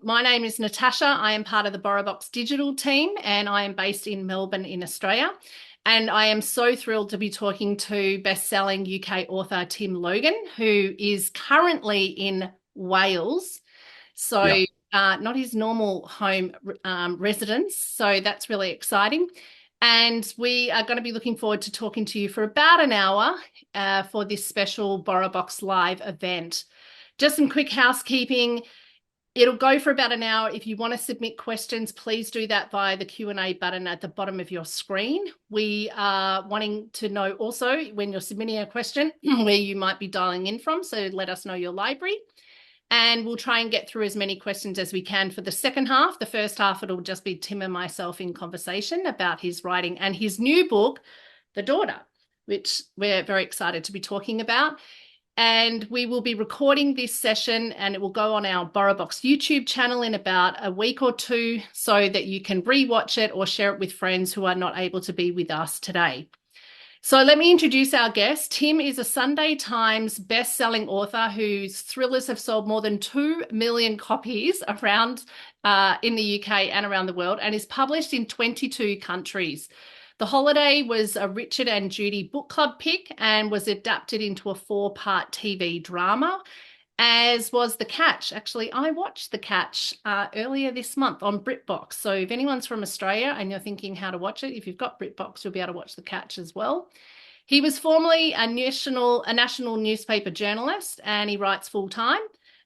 my name is Natasha. I am part of the BorrowBox digital team and I am based in Melbourne in Australia. And I am so thrilled to be talking to best-selling UK author Tim Logan, who is currently in Wales. So Yeah. not his normal home residence. So that's really exciting. And we are going to be looking forward to talking to you for about an hour for this special BorrowBox live event. Just some quick housekeeping. It'll go for about an hour. If you want to submit questions, please do that via the Q&A button at the bottom of your screen. We are wanting to know also when you're submitting a question where you might be dialing in from, so let us know your library. And we'll try and get through as many questions as we can for the second half. The first half, it'll just be Tim and myself in conversation about his writing and his new book, The Daughter, which we're very excited to be talking about. And we will be recording this session and it will go on our BorrowBox YouTube channel in about a week or two so that you can rewatch it or share it with friends who are not able to be with us today. So let me introduce our guest. Tim is a Sunday Times best-selling author whose thrillers have sold more than 2 million copies around in the UK and around the world and is published in 22 countries. The Holiday was a Richard and Judy book club pick and was adapted into a 4-part TV drama, as was The Catch. Actually, I watched The Catch earlier this month on BritBox. So if anyone's from Australia and you're thinking how to watch it, if you've got BritBox, you'll be able to watch The Catch as well. He was formerly a national newspaper journalist and he writes full-time.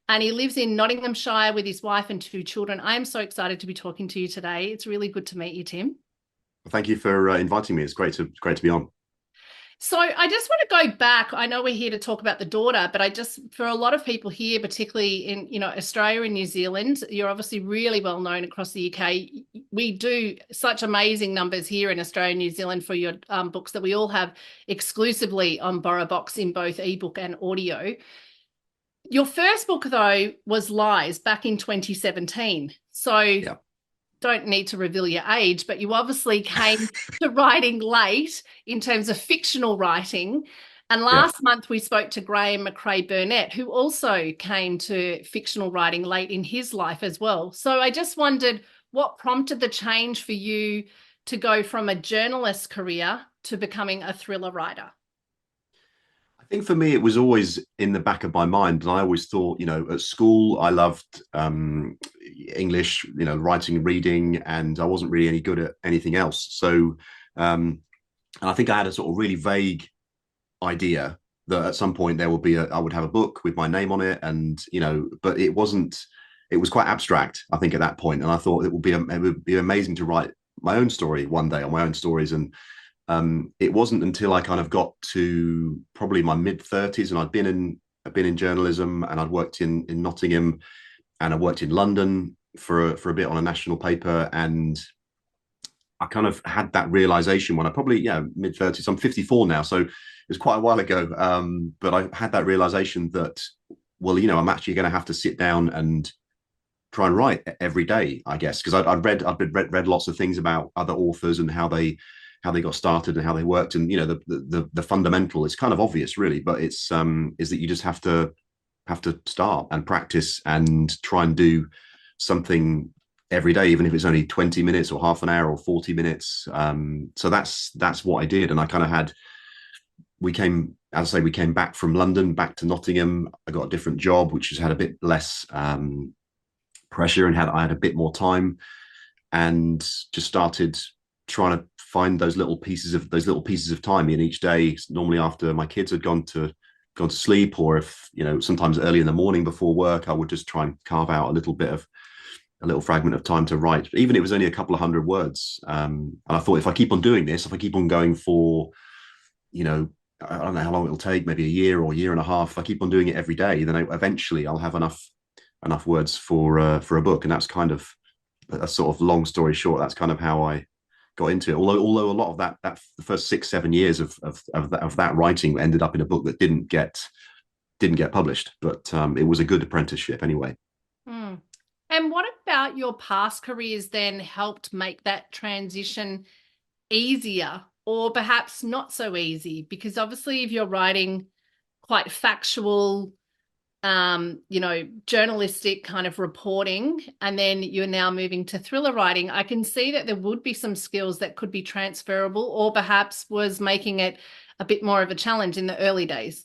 And he lives in Nottinghamshire with his wife and 2 children. I am so excited to be talking to you today. It's really good to meet you, Tim. Thank you for inviting me. It's great to be on. So I just want to go back. I know we're here to talk about The Daughter, but for a lot of people here, particularly in, Australia and New Zealand, you're obviously really well known across the UK. We do such amazing numbers here in Australia and New Zealand for your books that we all have exclusively on BorrowBox in both ebook and audio. Your first book, though, was Lies back in 2017. So Yeah. don't need to reveal your age, but you obviously came to writing late in terms of fictional writing. And Yeah. last month we spoke to Graham McRae Burnett, who also came to fictional writing late in his life as well. So I just wondered what prompted the change for you to go from a journalist career to becoming a thriller writer? I think for me, it was always in the back of my mind. And I always thought, at school, I loved English, writing and reading, and I wasn't really any good at anything else. So, and I think I had a sort of really vague idea that at some point I would have a book with my name on it. And, but it was quite abstract, I think, at that point. And I thought it would be amazing to write my own story one day, on my own stories. And it wasn't until I kind of got to probably my mid-30s and I'd been in journalism and I'd worked in Nottingham and I worked in London for a bit on a national paper, and I kind of had that realization when I probably mid-30s. I'm 54 now, so it was quite a while ago. But I had that realization that, well, I'm actually going to have to sit down and try and write every day, I guess, because I'd read lots of things about other authors and how they got started and how they worked, and the fundamental is kind of obvious, really, but it's is that you just have to start and practice and try and do something every day, even if it's only 20 minutes or half an hour or 40 minutes. So that's what I did, and I kind of we came back from London back to Nottingham. I got a different job which has had a bit less pressure, and I had a bit more time, and just started trying to find those little pieces of time in each day, normally after my kids had gone to sleep, or if sometimes early in the morning before work, I would just try and carve out a little fragment of time to write, even if it was only a couple of hundred words. And I thought, if I keep on doing this, if I keep on going for I don't know how long it'll take, maybe a year or a year and a half, if I keep on doing it every day, then eventually I'll have enough words for a book. And that's kind of a sort of long story short, that's kind of how I got into it. Although a lot of that the first 6-7 years of that writing ended up in a book that didn't get published, but it was a good apprenticeship anyway. And what about your past careers then helped make that transition easier, or perhaps not so easy? Because obviously if you're writing quite factual, journalistic kind of reporting, and then you're now moving to thriller writing, I can see that there would be some skills that could be transferable, or perhaps was making it a bit more of a challenge in the early days.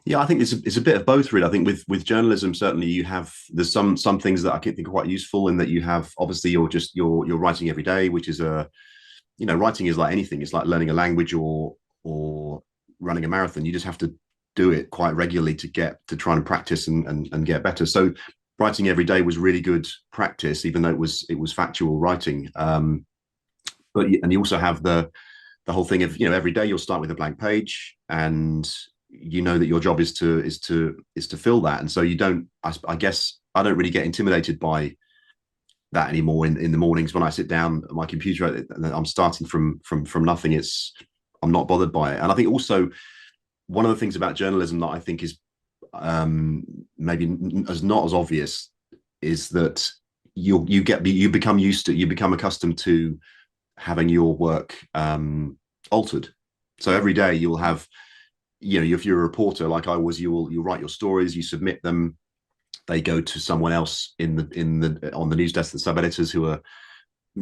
Yeah, I think it's a bit of both, really. I think with journalism, certainly there's some things that I can think are quite useful in that you have obviously you're writing every day, which is writing is like anything. It's like learning a language or running a marathon. You just have to do it quite regularly to try and practice and get better. So writing every day was really good practice, even though it was factual writing. And you also have the whole thing of every day you'll start with a blank page, and you know that your job is to fill that. And so you don't. I guess I don't really get intimidated by that anymore in the mornings when I sit down at my computer and I'm starting from nothing. I'm not bothered by it. And I think also one of the things about journalism that I think is maybe as not as obvious is that you become accustomed to having your work altered. So every day you'll have, if you're a reporter like I was, you'll write your stories, you submit them, they go to someone else on the news desk, the sub editors who are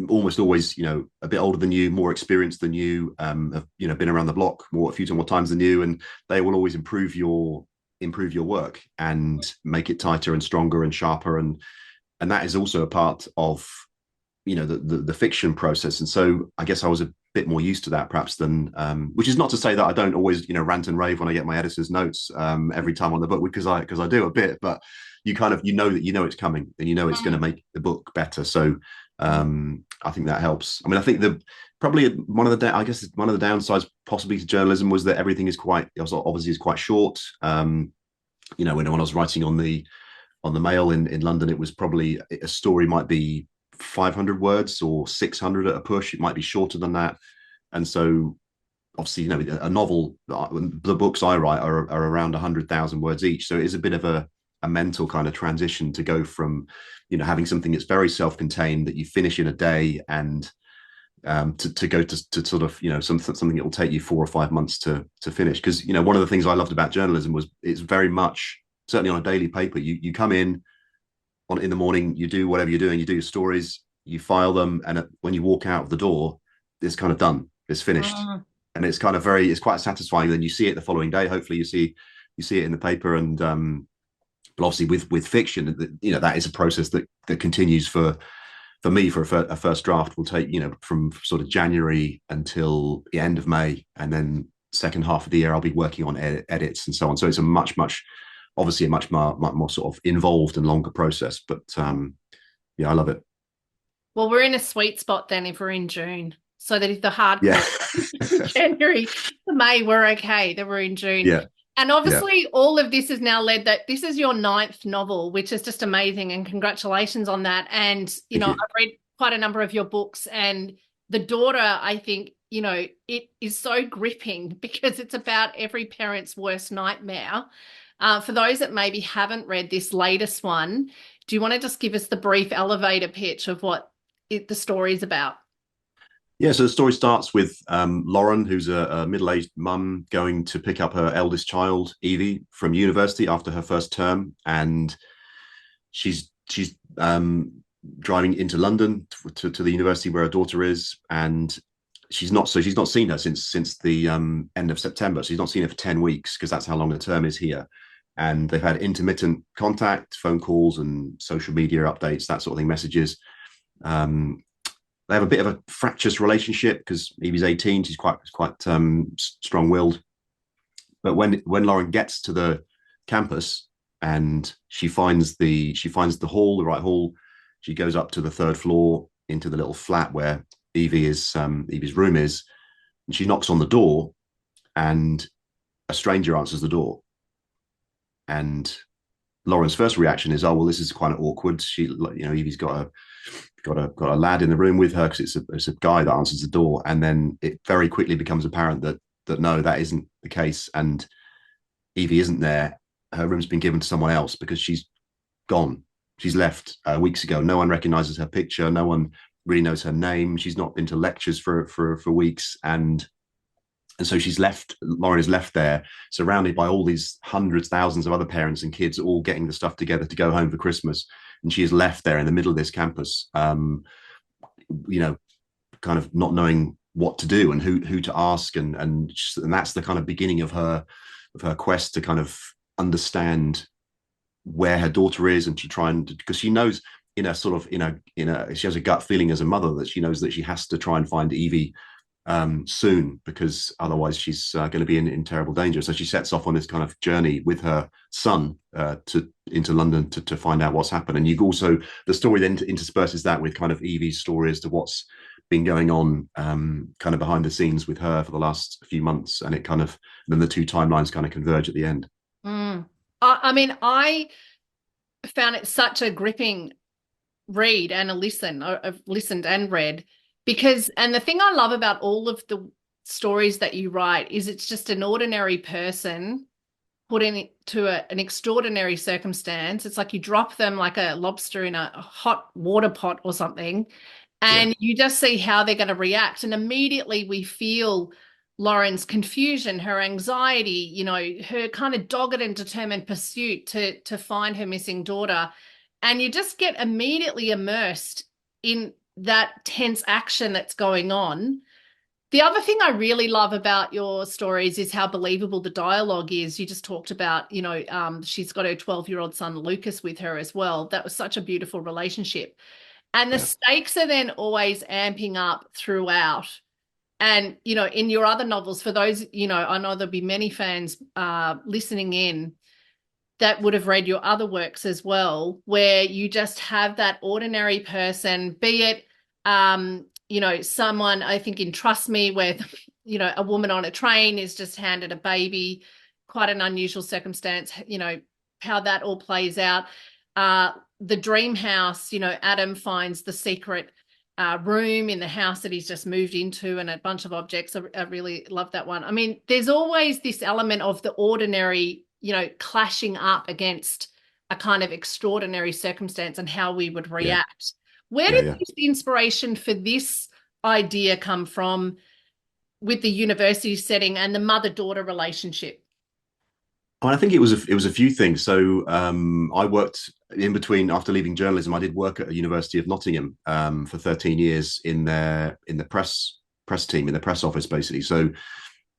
almost always a bit older than you, more experienced than you, have been around the block a few more times than you, and they will always improve your work and make it tighter and stronger and sharper, and that is also a part of the fiction process. And so I guess I was a bit more used to that perhaps than which is not to say that I don't always rant and rave when I get my editor's notes every time on the book, because I do a bit, but you kind of that it's coming and it's going to make the book better. So I think that helps. I mean, I think probably one of the downsides possibly to journalism was that everything is quite short. When I was writing on the Mail in London, it was probably a story might be 500 words or 600 at a push. It might be shorter than that. And so obviously, a novel, the books I write are around 100,000 words each. So it is a bit of a mental kind of transition to go from, having something that's very self-contained that you finish in a day, and to go to sort of, something that will take you 4 or 5 months to finish. Because, one of the things I loved about journalism was it's very much, certainly on a daily paper, you come in the morning, you do whatever you're doing, you do your stories, you file them, and when you walk out of the door, it's kind of done, it's finished. And it's kind of it's quite satisfying. Then you see it the following day, hopefully you see it in the paper. And but obviously with fiction, that is a process that continues for me. For a first draft will take from sort of January until the end of May, and then second half of the year I'll be working on edits and so on. So it's obviously a much more sort of involved and longer process. But I love it. Well, we're in a sweet spot then if we're in June, so that if the hardcore January to May, we're okay, that we're in June. Yeah. And obviously all of this has now led that this is your 9th novel, which is just amazing, and congratulations on that. And, I've read quite a number of your books, and The Daughter, I think, it is so gripping because it's about every parent's worst nightmare. For those that maybe haven't read this latest one, do you want to just give us the brief elevator pitch of what the story is about? Yeah, so the story starts with Lauren, who's a middle-aged mum, going to pick up her eldest child, Evie, from university after her first term, and she's driving into London to the university where her daughter is, and she's not seen her since the end of September. So she's not seen her for 10 weeks because that's how long the term is here. And they've had intermittent contact, phone calls and social media updates, that sort of thing, messages. They have a bit of a fractious relationship because Evie's 18. She's quite strong-willed. But when Lauren gets to the campus and she finds the hall, the right hall, she goes up to the 3rd floor into the little flat where Evie's room is, and she knocks on the door, and a stranger answers the door. And Lauren's first reaction is, "Oh, well, this is quite awkward." Evie's got a lad in the room with her because it's a guy that answers the door, and then it very quickly becomes apparent that no, that isn't the case, and Evie isn't there. Her room's been given to someone else because she's gone. She's left weeks ago. No one recognizes her picture. No one really knows her name. She's not been to lectures for weeks, and And so Lauren is left there, surrounded by all these hundreds, thousands of other parents and kids, all getting the stuff together to go home for Christmas. And she is left there in the middle of this campus, you know, kind of not knowing what to do and who to ask. And that's the kind of beginning of her quest to kind of understand where her daughter is, and to try and, because she knows in a sort of she has a gut feeling as a mother that she knows that she has to try and find Evie soon, because otherwise she's going to be in terrible danger. So she sets off on this kind of journey with her son into London to find out what's happened. And you also, the story then intersperses that with kind of Evie's story as to what's been going on kind of behind the scenes with her for the last few months, and it kind of, then the two timelines kind of converge at the end. I mean, I found it such a gripping read and a listen. I've listened and read, because, and the thing I love about all of the stories that you write is it's just an ordinary person put into an extraordinary circumstance. It's like you drop them like a lobster in a hot water pot or something, Yeah, and you just see how they're going to react. And immediately we feel Lauren's confusion, her anxiety, her kind of dogged and determined pursuit to find her missing daughter. And you just get immediately immersed in that tense action that's going on. The other thing I really love about your stories is how believable the dialogue is. You just talked about, she's got her 12-year-old son, Lucas, with her as well. That was such a beautiful relationship. And the yeah. stakes are then always amping up throughout. And, in your other novels, for those, I know there'll be many fans listening in that would have read your other works as well, where you just have that ordinary person, be it, someone, I think in Trust Me, where, a woman on a train is just handed a baby, quite an unusual circumstance, how that all plays out. The Dream House, Adam finds the secret room in the house that he's just moved into and a bunch of objects. I really love that one. I mean, there's always this element of the ordinary, clashing up against a kind of extraordinary circumstance and how we would Yeah, react. Where yeah, did yeah. the inspiration for this idea come from with the university setting and the mother-daughter relationship? I think it was a few things. So I worked in between, after leaving journalism. I did work at the University of Nottingham for 13 years in the press team, in the press office, basically. So,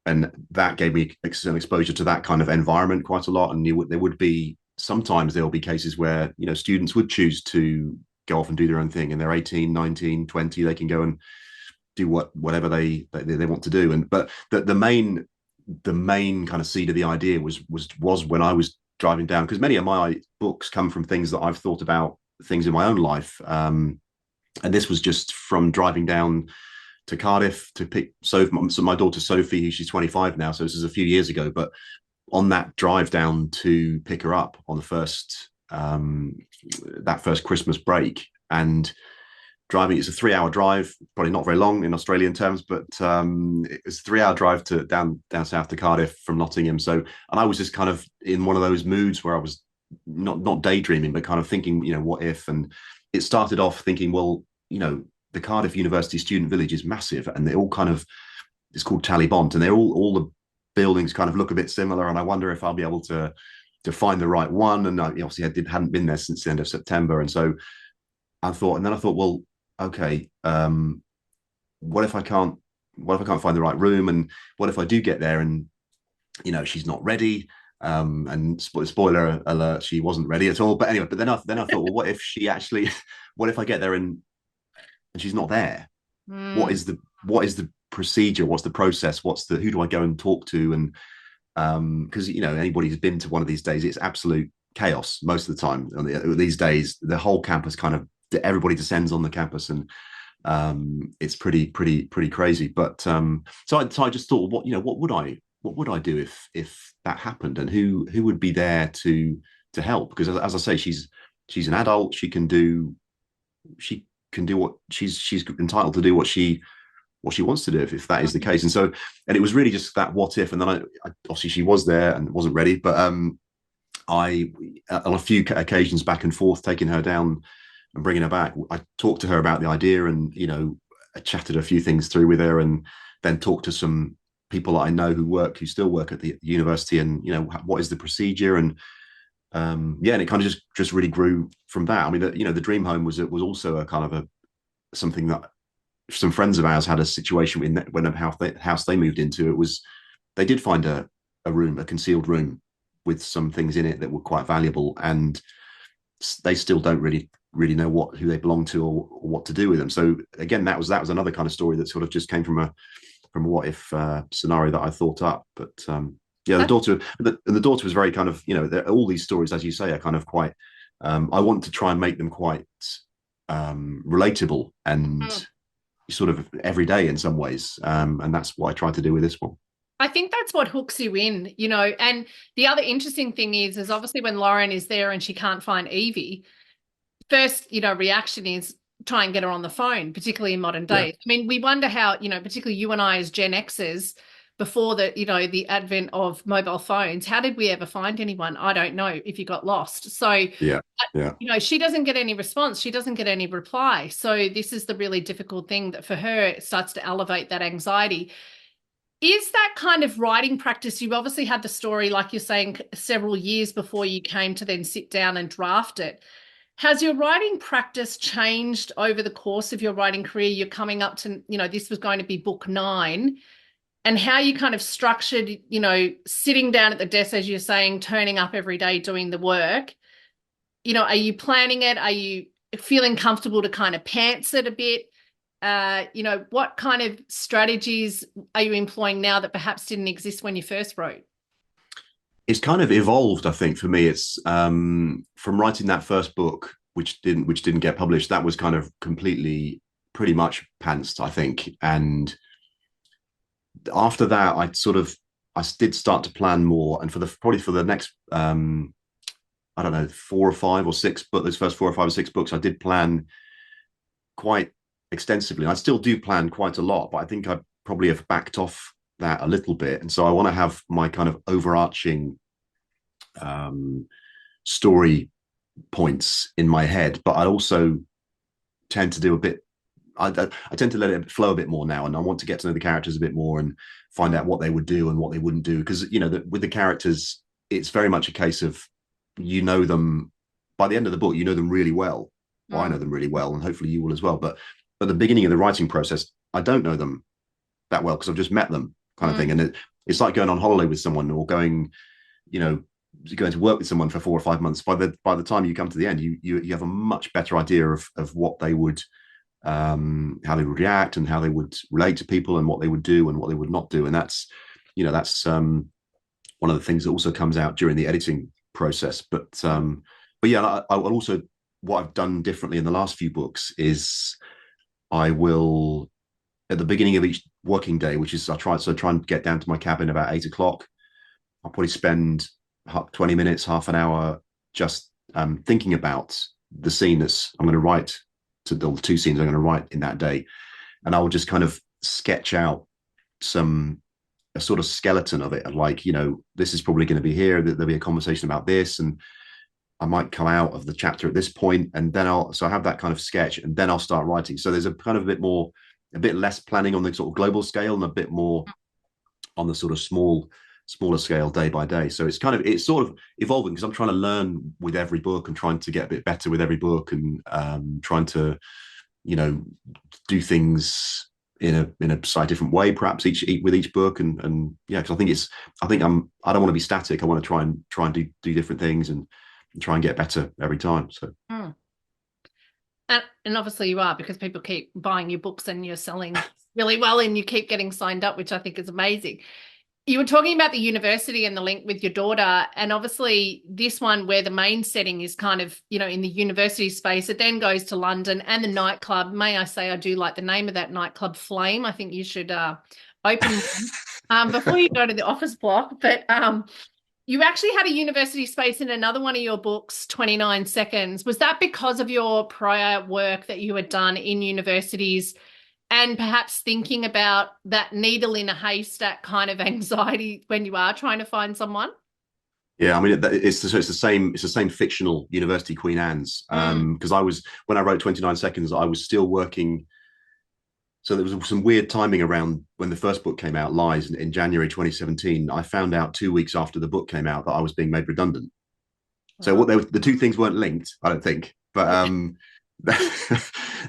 and that gave me some exposure to that kind of environment quite a lot. And there would be, sometimes there will be cases where students would choose to go off and do their own thing, and they're 18, 19, 20. They can go and do whatever they want to do. And but the main kind of seed of the idea was when I was driving down, because many of my books come from things that I've thought about, things in my own life, and this was just from driving down to Cardiff to pick so my daughter Sophie, who she's 25 now, so this is a few years ago, but on that drive down to pick her up on the first that first Christmas break, and driving, it's a 3 hour drive, probably not very long in Australian terms, but it was a 3 hour drive to down south to Cardiff from Nottingham. So, and I was just kind of in one of those moods where I was not daydreaming, but kind of thinking, what if? And it started off thinking, well, the Cardiff University Student Village is massive, and they all kind of, it's called Talibont, and they're all the buildings kind of look a bit similar, and I wonder if I'll be able to find the right one. And I obviously hadn't been there since the end of September, and so I thought, well, okay, what if I can't find the right room, and what if I do get there and she's not ready, and spoiler alert, she wasn't ready at all. But anyway, then I thought, well, what if she actually what if I get there and she's not there? What is the procedure? What's the process? Who do I go and talk to? And because anybody who's been to one of these days, it's absolute chaos most of the time. These days, the whole campus kind of, everybody descends on the campus, and it's pretty crazy. But so I just thought, what would I do if that happened, and who would be there to help? Because as I say, she's an adult. She can do what she's entitled to do, what she wants to do, if that is the case. And so, and it was really just that what if. And then I obviously she was there and wasn't ready, but I on a few occasions back and forth, taking her down and bringing her back, I talked to her about the idea, and I chatted a few things through with her, and then talked to some people that I know who still work at the university, and what is the procedure, and yeah, and it kind of just really grew from that. I mean, the dream home was also a kind of a something that some friends of ours had a situation in when the house they moved into. It was they did find a concealed room with some things in it that were quite valuable, and they still don't really know who they belong to, or what to do with them. So again, that was another kind of story that sort of just came from a what if scenario that I thought up. But yeah, the daughter was very kind of, all these stories, as you say, are kind of quite. I want to try and make them quite relatable and Mm. sort of everyday in some ways, and that's what I tried to do with this one. I think that's what hooks you in, and the other interesting thing is obviously when Lauren is there and she can't find Evie, first, reaction is try and get her on the phone, particularly in modern Yeah. days. I mean, we wonder how, particularly you and I as Gen Xers, before the advent of mobile phones, how did we ever find anyone? I don't know if you got lost. So, Yeah. Yeah. she doesn't get any response. She doesn't get any reply. So this is the really difficult thing that for her, it starts to elevate that anxiety. Is that kind of writing practice? You obviously had the story, like you're saying, several years before you came to then sit down and draft it. Has your writing practice changed over the course of your writing career? You're coming up to, this was going to be book 9, and how you kind of structured, sitting down at the desk, as you're saying, turning up every day, doing the work. Are you planning it? Are you feeling comfortable to kind of pants it a bit? What kind of strategies are you employing now that perhaps didn't exist when you first wrote? It's kind of evolved, I think, for me. It's from writing that first book, which didn't get published. That was kind of completely, pretty much pantsed, I think. And after that, I did start to plan more. And probably for the next I don't know, 4 or 5 or 6, but those first 4 or 5 or 6 books, I did plan quite extensively. I still do plan quite a lot, but I think I probably have backed off that a little bit. And so I want to have my kind of overarching story points in my head, but I also tend to do a bit. I tend to let it flow a bit more now, and I want to get to know the characters a bit more and find out what they would do and what they wouldn't do. Because with the characters, it's very much a case of them by the end of the book. You know them really well. Well, I know Mm. them really well, and hopefully you will as well. But at the beginning of the writing process, I don't know them that well because I've just met them, kind of Mm. thing. And it's like going on holiday with someone, or you know, going to work with someone for 4 or 5 months. By the time you come to the end, you have a much better idea of what they would how they would react and how they would relate to people and what they would do and what they would not do. And that's one of the things that also comes out during the editing process. But yeah, I will also, what I've done differently in the last few books is I will, at the beginning of each working day, which is I try and get down to my cabin about 8 o'clock. I'll probably spend 20 minutes, half an hour, just thinking about the scene that's I'm going to write, to the 2 scenes I'm going to write in that day. And I will just kind of sketch out a sort of skeleton of it. And like, this is probably going to be here, that there'll be a conversation about this. And I might come out of the chapter at this point, and then I have that kind of sketch, and then I'll start writing. So there's a kind of a bit less planning on the sort of global scale, and a bit more on the sort of smaller scale, day by day. So it's sort of evolving because I'm trying to learn with every book and trying to get a bit better with every book, and trying to, do things in a slightly different way, perhaps with each book, and yeah, because I don't want to be static. I want to try and do different things and try and get better every time. So Mm. And obviously you are, because people keep buying your books and you're selling really well and you keep getting signed up, which I think is amazing. You were talking about the university and the link with your daughter, and obviously this one where the main setting is kind of, in the university space, it then goes to London and the nightclub. May I say, I do like the name of that nightclub, Flame. I think you should open one before you go to the office block. But you actually had a university space in another one of your books, 29 Seconds. Was that because of your prior work that you had done in universities, and perhaps thinking about that needle in a haystack kind of anxiety when you are trying to find someone? yeah, I mean, it's the same fictional university, Queen Anne's, Mm. because when I wrote 29 Seconds, I was still working So there was some weird timing around when the first book came out, Lies, in January 2017. I found out 2 weeks after the book came out that I was being made redundant. So Wow. the two things weren't linked, I don't think, but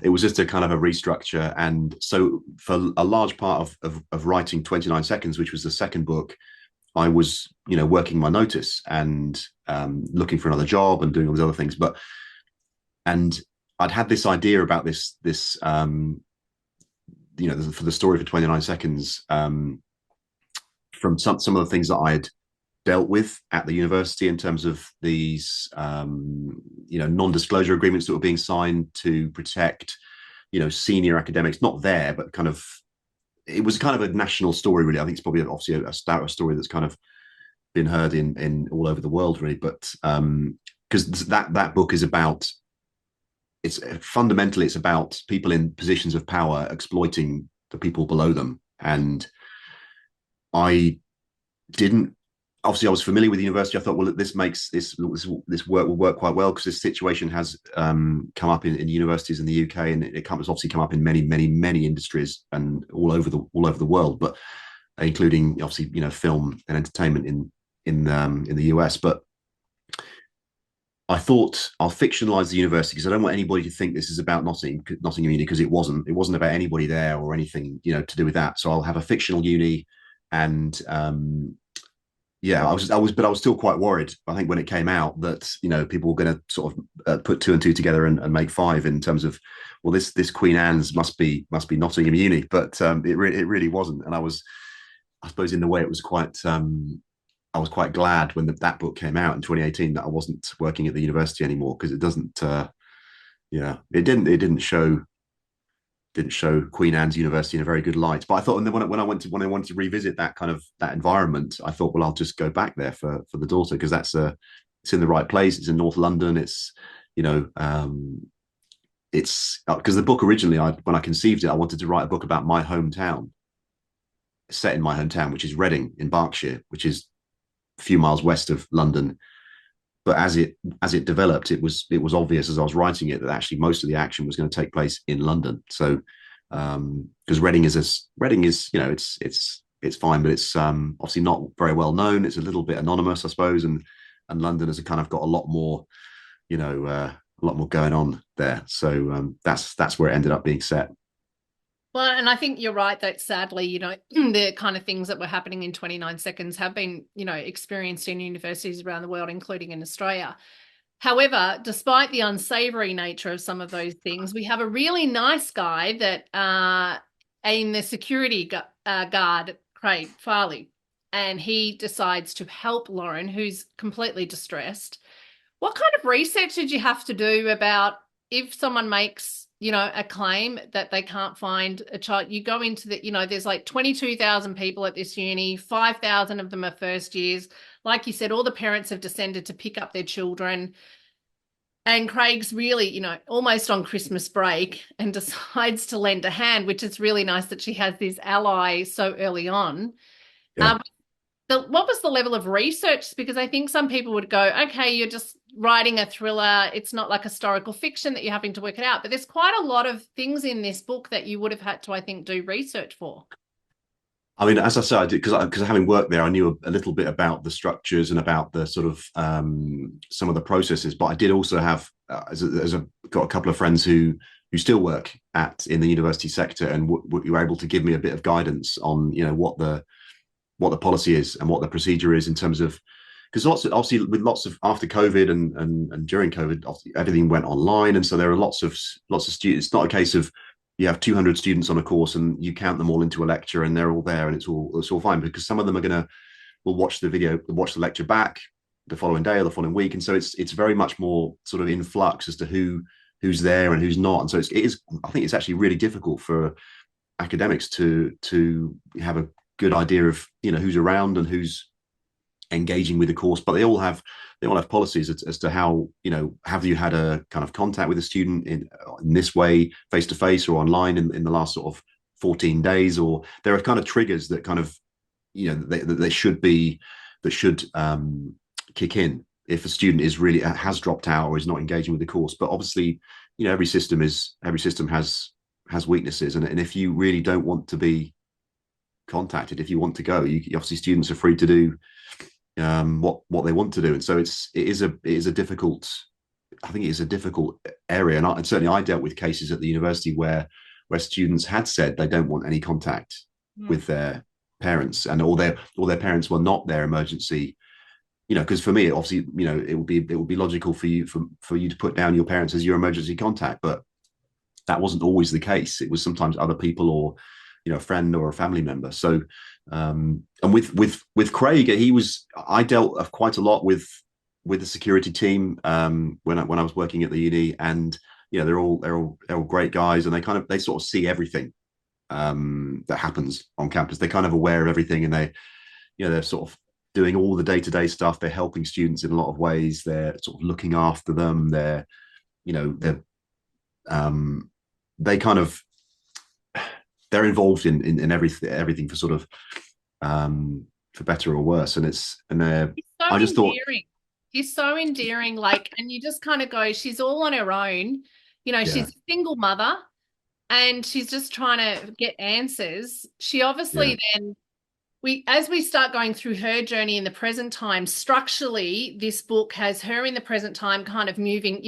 it was just a kind of a restructure. And so for a large part of writing 29 Seconds, which was the second book, I was, working my notice and looking for another job and doing all these other things. And I'd had this idea about this for the story for 29 Seconds, from some of the things that I had dealt with at the university in terms of these non-disclosure agreements that were being signed to protect senior academics, not there, but kind of, it was kind of a national story, really. I think it's probably obviously a story that's kind of been heard in all over the world, really. But because that book is about, it's fundamentally, it's about people in positions of power exploiting the people below them. And I didn't, obviously I was familiar with the university. I thought, well, this makes this work will work quite well, because this situation has come up in universities in the UK, and it comes obviously come up in many industries and all over the world, but including obviously film and entertainment in the US. But I thought, I'll fictionalize the university because I don't want anybody to think this is about Nottingham Uni, because it wasn't. It wasn't about anybody there or anything to do with that. So I'll have a fictional uni, and yeah, but I was still quite worried. I think when it came out that people were going to sort of put two and two together and make five in terms of, well, this Queen Anne's must be Nottingham Uni, but it really wasn't. And I suppose in the way it was quite. I was quite glad when that book came out in 2018 that I wasn't working at the university anymore, because it doesn't. It didn't show Queen Anne's University in a very good light. But I thought, and then when I wanted to revisit that kind of that environment, I thought, well, I'll just go back there for the daughter, because it's in the right place. It's in North London. It's it's because the book originally, when I conceived it, I wanted to write a book about my hometown, set in my hometown, which is Reading in Berkshire, which is a few miles west of London. But as it developed, it was obvious as I was writing it that actually most of the action was going to take place in London. So because Reading is it's fine, but it's obviously not very well known. It's a little bit anonymous, I suppose, and London has kind of got a lot more going on there. So that's where it ended up being set. Well, and I think you're right that sadly, the kind of things that were happening in 29 Seconds have been, experienced in universities around the world, including in Australia. However, despite the unsavory nature of some of those things, we have a really nice guy that in the security guard, Craig Farley, and he decides to help Lauren, who's completely distressed. What kind of research did you have to do about if someone makes a claim that they can't find a child? You go into there's like 22,000 people at this uni, 5,000 of them are first years. Like you said, all the parents have descended to pick up their children. And Craig's really, almost on Christmas break, and decides to lend a hand, which is really nice that she has this ally so early on. Yeah. What was the level of research? Because I think some people would go, okay, you're just writing a thriller. It's not like historical fiction that you're having to work it out. But there's quite a lot of things in this book that you would have had to, I think, do research for. I mean, as I said, I did because having worked there, I knew a little bit about the structures and about the sort of some of the processes. But I did also have, got a couple of friends who still work in the university sector, and were able to give me a bit of guidance on what the policy is and what the procedure is in terms of, because obviously with lots of after COVID and during COVID, everything went online, and so there are lots of students. It's not a case of you have 200 students on a course and you count them all into a lecture and they're all there and it's all fine, because some of them will watch the lecture back the following day or the following week, and so it's very much more sort of in flux as to who's there and who's not, and so it is. I think it's actually really difficult for academics to have a good idea of who's around and who's engaging with the course. But they all have policies as to how, have you had a kind of contact with a student in this way, face to face or online, in the last sort of 14 days, or there are kind of triggers that kind of they should kick in if a student has dropped out or is not engaging with the course. But obviously every system has has weaknesses, and if you really don't want to be contacted, if you want to go, obviously students are free to do what they want to do, and so it is a difficult. I think it is a difficult area, and certainly I dealt with cases at the university where students had said they don't want any contact Mm. with their parents, and or their parents were not their emergency. Because for me, obviously, it would be logical for you to put down your parents as your emergency contact, but that wasn't always the case. It was sometimes other people, or a friend or a family member. So, and with Craig, I dealt quite a lot with the security team when I was working at the uni, and they're all great guys, and they sort of see everything that happens on campus. They're kind of aware of everything, and they're sort of doing all the day-to-day stuff. They're helping students in a lot of ways. They're sort of looking after them. They're um, they kind of they're involved in everything for sort of for better or worse. He's so I just thought, endearing. He's so endearing, like, and you just kind of go, she's all on her own. yeah, She's a single mother and she's just trying to get answers. She yeah, obviously then as we start going through her journey in the present time, structurally, this book has her in the present time kind of moving,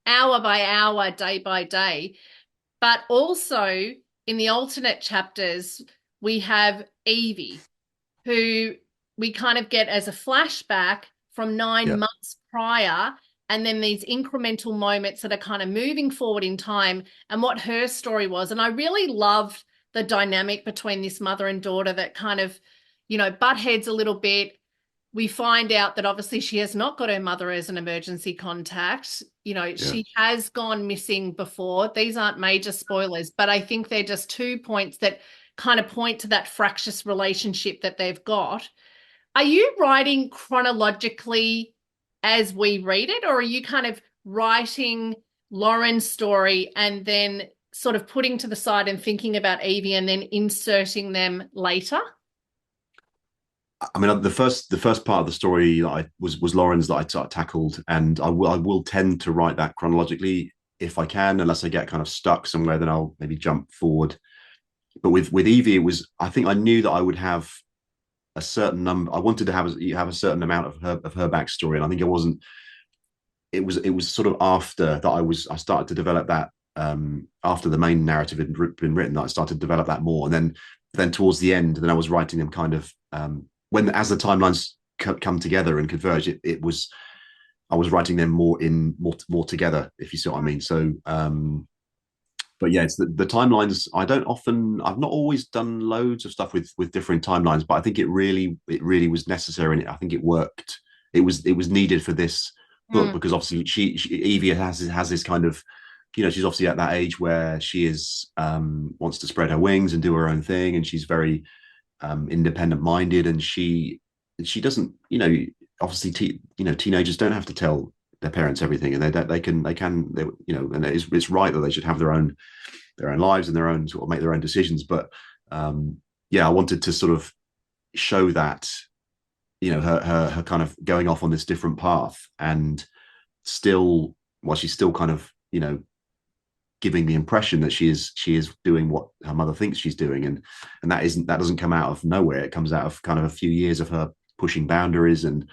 hour by hour, day by day. But also in the alternate chapters, we have Evie, who we kind of get as a flashback from nine yeah. months prior, and then these incremental moments that are kind of moving forward in time and what her story was. And I really loved the dynamic between this mother and daughter that kind of, butt heads a little bit. We find out that obviously she has not got her mother as an emergency contact. Yeah. She has gone missing before. These aren't major spoilers, but I think they're just 2 points that kind of point to that fractious relationship that they've got. Are you writing chronologically as we read it, or are you kind of writing Lauren's story and then sort of putting to the side and thinking about Evie and then inserting them later? I mean, the first part of the story that I was Lauren's that I tackled, and I will tend to write that chronologically if I can, unless I get kind of stuck somewhere, then I'll maybe jump forward. But with Evie, I think I knew that I would have a certain number. I wanted to have a certain amount of her backstory, and I think it wasn't. It was sort of after that I started to develop that after the main narrative had been written, that I started to develop that more, and then towards the end, then I was writing them kind of when as the timelines come together and converge. It was I was writing them more together, if you see what I mean. So but yeah, it's the timelines. I've not always done loads of stuff with different timelines, but I think it really was necessary, and I think it worked. It was needed for this book, Mm. because obviously Evie has this kind of, she's obviously at that age where she is wants to spread her wings and do her own thing, and she's very independent minded, and she doesn't, obviously teenagers don't have to tell their parents everything, and and it's right that they should have their own lives and their own sort of make their own decisions. But yeah, I wanted to sort of show that, her kind of going off on this different path, and still, while she's still kind of, giving the impression that she is doing what her mother thinks she's doing, and that doesn't come out of nowhere. It comes out of kind of a few years of her pushing boundaries, and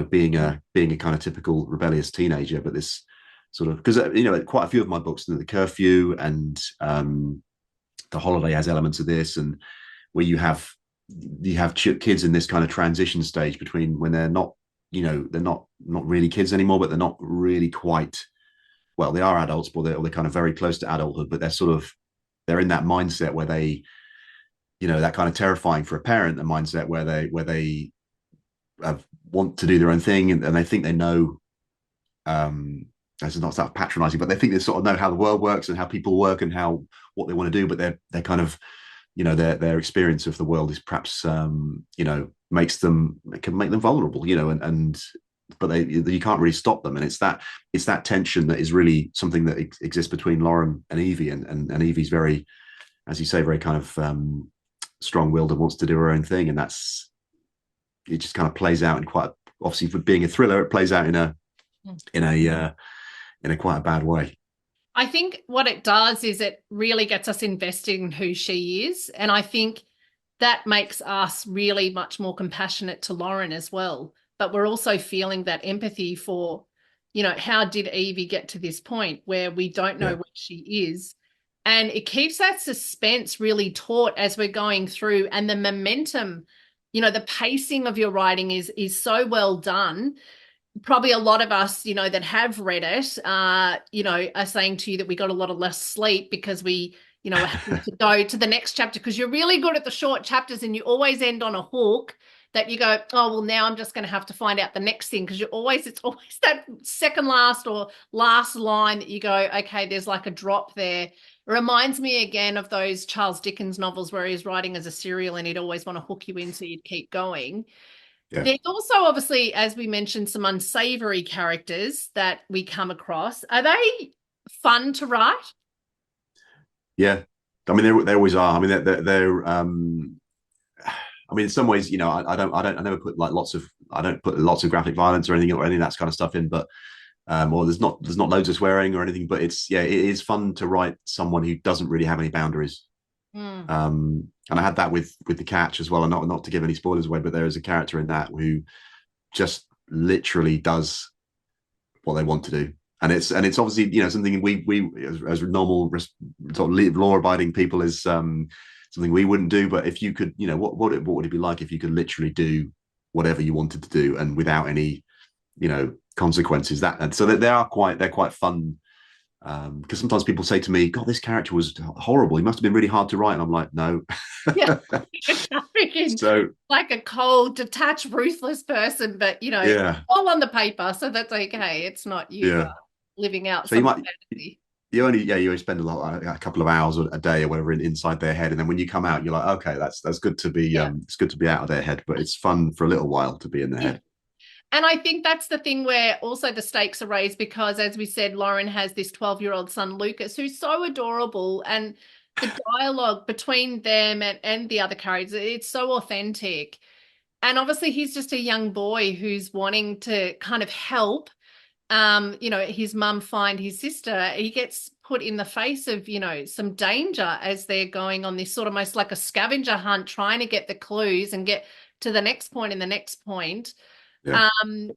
being a kind of typical rebellious teenager. But this sort of, because quite a few of my books, the curfew and the holiday, has elements of this, and where you have kids in this kind of transition stage between when they're not, they're not really kids anymore, but they're not really quite, well, they are adults, but they're kind of very close to adulthood, but they're in that mindset where they, that kind of terrifying for a parent, the mindset where they want to do their own thing, and they think they know, that's not that patronizing, but they think they sort of know how the world works and how people work and what they want to do, but they're kind of, their experience of the world is perhaps, it can make them vulnerable, and but you can't really stop them, and it's that tension that is really something that exists between Lauren and Evie, and Evie's very, as you say, very kind of strong-willed and wants to do her own thing, and it just kind of plays out in quite, obviously for being a thriller, it plays out in a in a quite a bad way. I think what it does is it really gets us invested in who she is. And I think that makes us really much more compassionate to Lauren as well. But we're also feeling that empathy for, how did Evie get to this point where we don't know Yeah. where she is? And it keeps that suspense really taut as we're going through. And the momentum, the pacing of your writing is so well done. Probably a lot of us, that have read it, are saying to you that we got a lot of less sleep because we, are having to go to the next chapter because you're really good at the short chapters and you always end on a hook that you go, oh, well, now I'm just going to have to find out the next thing because it's always that second last or last line that you go, okay, there's like a drop there. It reminds me again of those Charles Dickens novels where he's writing as a serial and he'd always want to hook you in so you'd keep going. Yeah. There's also obviously, as we mentioned, some unsavory characters that we come across. Are they fun to write? Yeah. I mean, they always are. I mean, they're I mean, in some ways, I never put like I don't put lots of graphic violence or any of that kind of stuff in, but or there's not loads of swearing or anything, but it is fun to write someone who doesn't really have any boundaries. Mm. And I had that with the catch as well, and not to give any spoilers away, but there is a character in that who just literally does what they want to do. And it's obviously something we as normal sort of law abiding people is something we wouldn't do. But if you could, what would it be like if you could literally do whatever you wanted to do and without any consequences? That and so they're quite fun. Because sometimes people say to me, God, this character was horrible. He must have been really hard to write. And I'm like, no. Yeah. So Like a cold, detached, ruthless person, but yeah, all on the paper, so that's okay. It's not you yeah. living out So you some might fantasy. you only spend a couple of hours a day or whatever inside their head, and then when you come out, you're like, okay, that's good to be Yeah. it's good to be out of their head, but it's fun for a little while to be in their Yeah. head. And I think that's the thing where also the stakes are raised because, as we said, Lauren has this 12-year-old son, Lucas, who's so adorable. And the dialogue between them and the other characters, it's so authentic. And obviously, he's just a young boy who's wanting to kind of help, his mum find his sister. He gets put in the face of, some danger as they're going on this sort of almost like a scavenger hunt, trying to get the clues and get to the next point and the next point. Yeah, Um,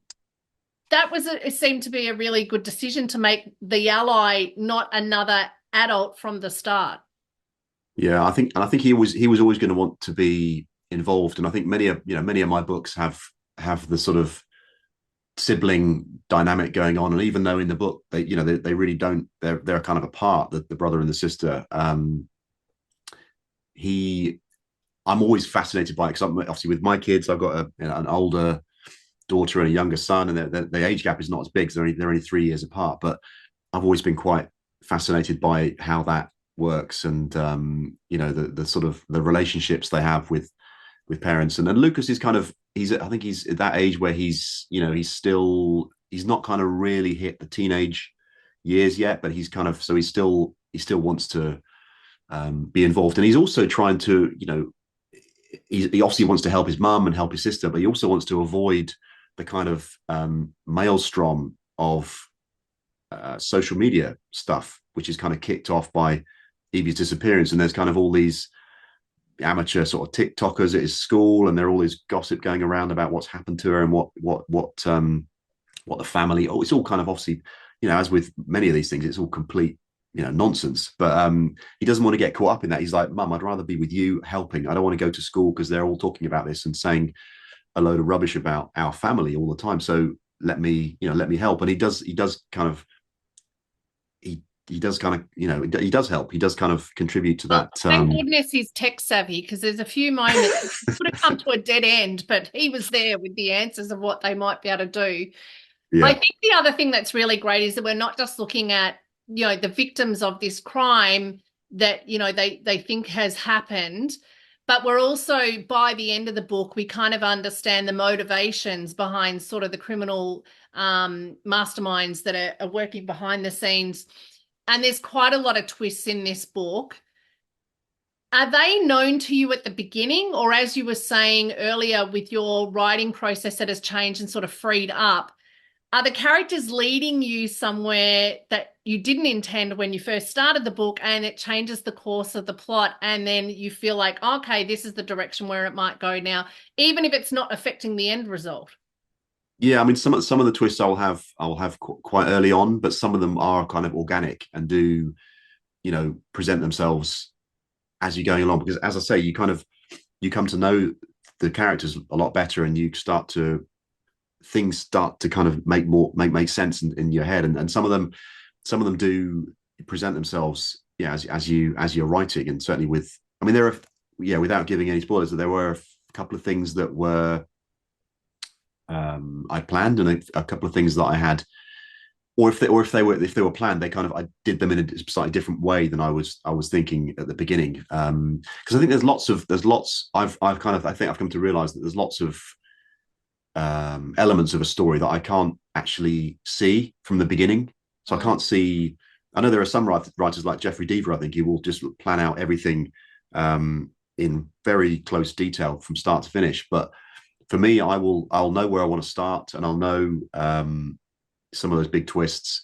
it seemed to be a really good decision to make the ally not another adult from the start. yeah. I think he was always going to want to be involved, and I think many of my books have the sort of sibling dynamic going on, and even though in the book they really don't, they're kind of apart, the brother and the sister. He I'm always fascinated by it because obviously with my kids, I've got an older daughter and a younger son, and the age gap is not as big. So they're only 3 years apart. But I've always been quite fascinated by how that works, and the sort of the relationships they have with parents. And then Lucas is kind of I think he's at that age where he's not kind of really hit the teenage years yet, but he's kind of so he still wants to be involved, and he's also trying to he obviously wants to help his mum and help his sister, but he also wants to avoid the kind of maelstrom of social media stuff, which is kind of kicked off by Evie's disappearance. And there's kind of all these amateur sort of TikTokers at his school, and there are all this gossip going around about what's happened to her and what the family. Oh, it's all kind of obviously, as with many of these things, it's all complete nonsense. But he doesn't want to get caught up in that. He's like, Mum, I'd rather be with you helping. I don't want to go to school because they're all talking about this and saying a load of rubbish about our family all the time. So let me help. And he does kind of he does kind of he does help. He does kind of contribute to Well, that. thank goodness he's tech savvy because there's a few moments it could have come to a dead end, but he was there with the answers of what they might be able to do. I Yeah, think the other thing that's really great is that we're not just looking at, the victims of this crime that, they think has happened, but we're also, by the end of the book, we kind of understand the motivations behind sort of the criminal masterminds that are working behind the scenes. And there's quite a lot of twists in this book. Are they known to you at the beginning, or as you were saying earlier with your writing process that has changed and sort of freed up? Are the characters leading you somewhere that you didn't intend when you first started the book, and it changes the course of the plot, and then you feel like, okay, this is the direction where it might go now, even if it's not affecting the end result? Yeah, I mean, some of the twists I'll have quite early on, but some of them are kind of organic and do, present themselves as you're going along. Because as I say, you come to know the characters a lot better, and things start to kind of make sense in your head, and some of them do present themselves, yeah, as you're writing. And certainly with, I mean, there are, yeah, without giving any spoilers, there were a couple of things that were I planned, and a couple of things that I had, or if they were planned, they kind of, I did them in a slightly different way than I was thinking at the beginning. Because I think there's lots I think I've come to realize that there's lots of elements of a story that I can't actually see from the beginning. So I Mm. can't see. I know there are some writers like Jeffrey Deaver, I think, who will just plan out everything in very close detail from start to finish. But for me, I'll know where I want to start, and I'll know some of those big twists,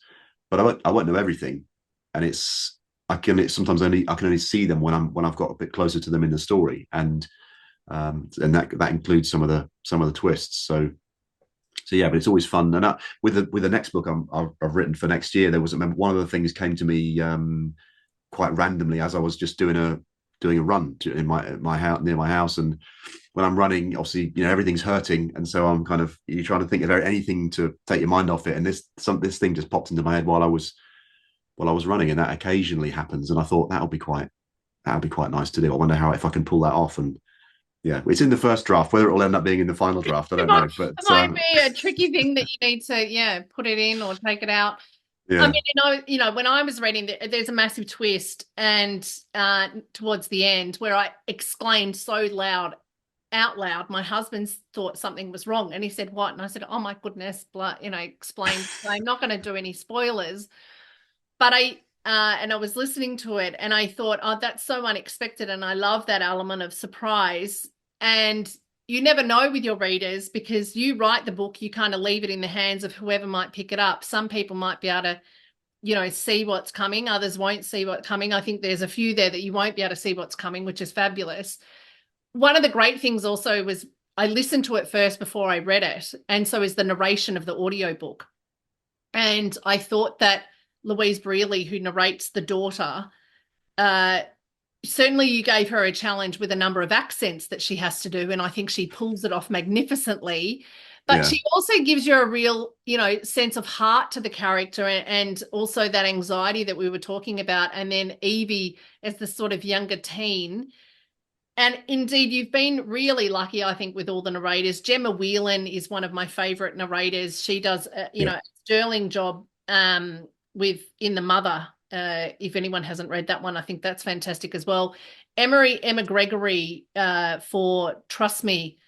but I won't know everything. And sometimes I can only see them when I've got a bit closer to them in the story, and that includes some of the twists. So yeah, but it's always fun. And with the next book I've written for next year, there was one of the things came to me quite randomly as I was just doing a run in my house, near my house. And when I'm running, obviously, everything's hurting, and so you're trying to think of anything to take your mind off it. And this thing just popped into my head while I was running, and that occasionally happens. And I thought that would be quite nice to do. I wonder if I can pull that off. And yeah, it's in the first draft. Whether it will end up being in the final draft, I It don't might, know. But it might be a tricky thing that you need to, yeah, put it in or take it out. I yeah, mean, when I was reading, there's a massive twist, and towards the end, where I exclaimed so loud, out loud, my husband thought something was wrong, and he said, "What?" And I said, "Oh my goodness," explained. I'm not going to do any spoilers, but I was listening to it, and I thought, oh, that's so unexpected, and I love that element of surprise. And you never know with your readers, because you write the book, you kind of leave it in the hands of whoever might pick it up. Some people might be able to, see what's coming. Others won't see what's coming. I think there's a few there that you won't be able to see what's coming, which is fabulous. One of the great things also was I listened to it first before I read it, and so is the narration of the audiobook. And I thought that Louise Brealey, who narrates the daughter, uh, certainly you gave her a challenge with a number of accents that she has to do, and I think she pulls it off magnificently. But yeah, she also gives you a real, sense of heart to the character, and also that anxiety that we were talking about. And then Evie as the sort of younger teen. And indeed, you've been really lucky, I think, with all the narrators. Gemma Whelan is one of my favorite narrators. She does, yeah, a sterling job with In the Mother. If anyone hasn't read that one, I think that's fantastic as well. Emma Gregory for Trust Me.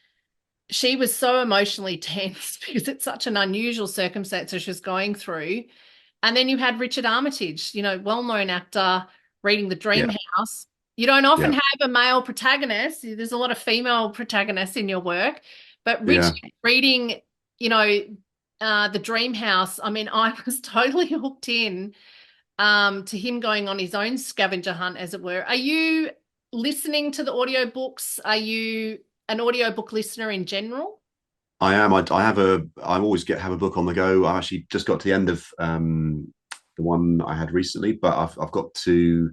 She was so emotionally tense because it's such an unusual circumstance that she's going through. And then you had Richard Armitage, well-known actor, reading The Dream yeah, House. You don't often yeah, have a male protagonist. There's a lot of female protagonists in your work, but Richard yeah. reading, you know, The Dream House. I mean, I was totally hooked in to him going on his own scavenger hunt, as it were. Are you listening to the audiobooks? Are you an audiobook listener in general? I am. I have I always have a book on the go. I actually just got to the end of the one I had recently, but I've got to.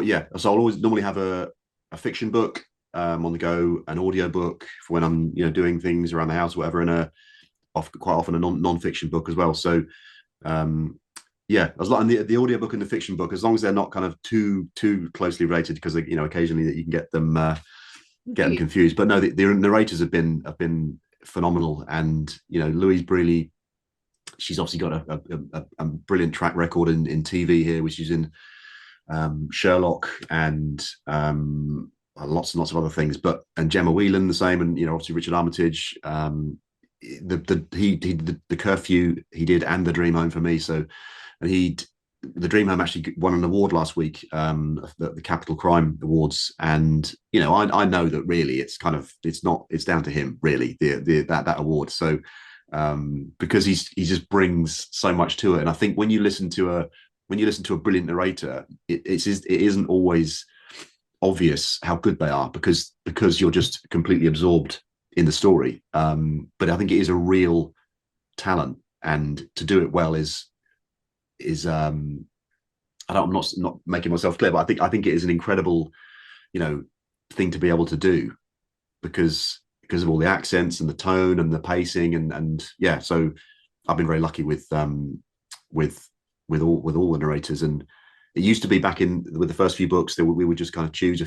Yeah. So I'll always normally have a fiction book on the go, an audio book for when I'm doing things around the house, or whatever, and quite often a non-fiction book as well. So um, yeah, as long the audio book and the fiction book, as long as they're not kind of too closely related, because occasionally that you can get them confused. But no, the narrators have been phenomenal, and Louise Brealey, she's obviously got a brilliant track record in TV here, which is in Sherlock and lots and lots of other things. And Gemma Whelan the same, and obviously Richard Armitage. The Curfew he did, and the Dream Home for me. So, and the Dream Home actually won an award last week, the Capital Crime Awards, and I know that really it's down to him, really, that award. So because he just brings so much to it. And I think when you listen to a brilliant narrator, it isn't always obvious how good they are because you're just completely absorbed in the story. But I think it is a real talent, and to do it well is I'm not making myself clear, but I think it is an incredible, thing to be able to do because of all the accents and the tone and the pacing and yeah. So I've been very lucky with with all the narrators. And it used to be back in with the first few books that we would just kind of choose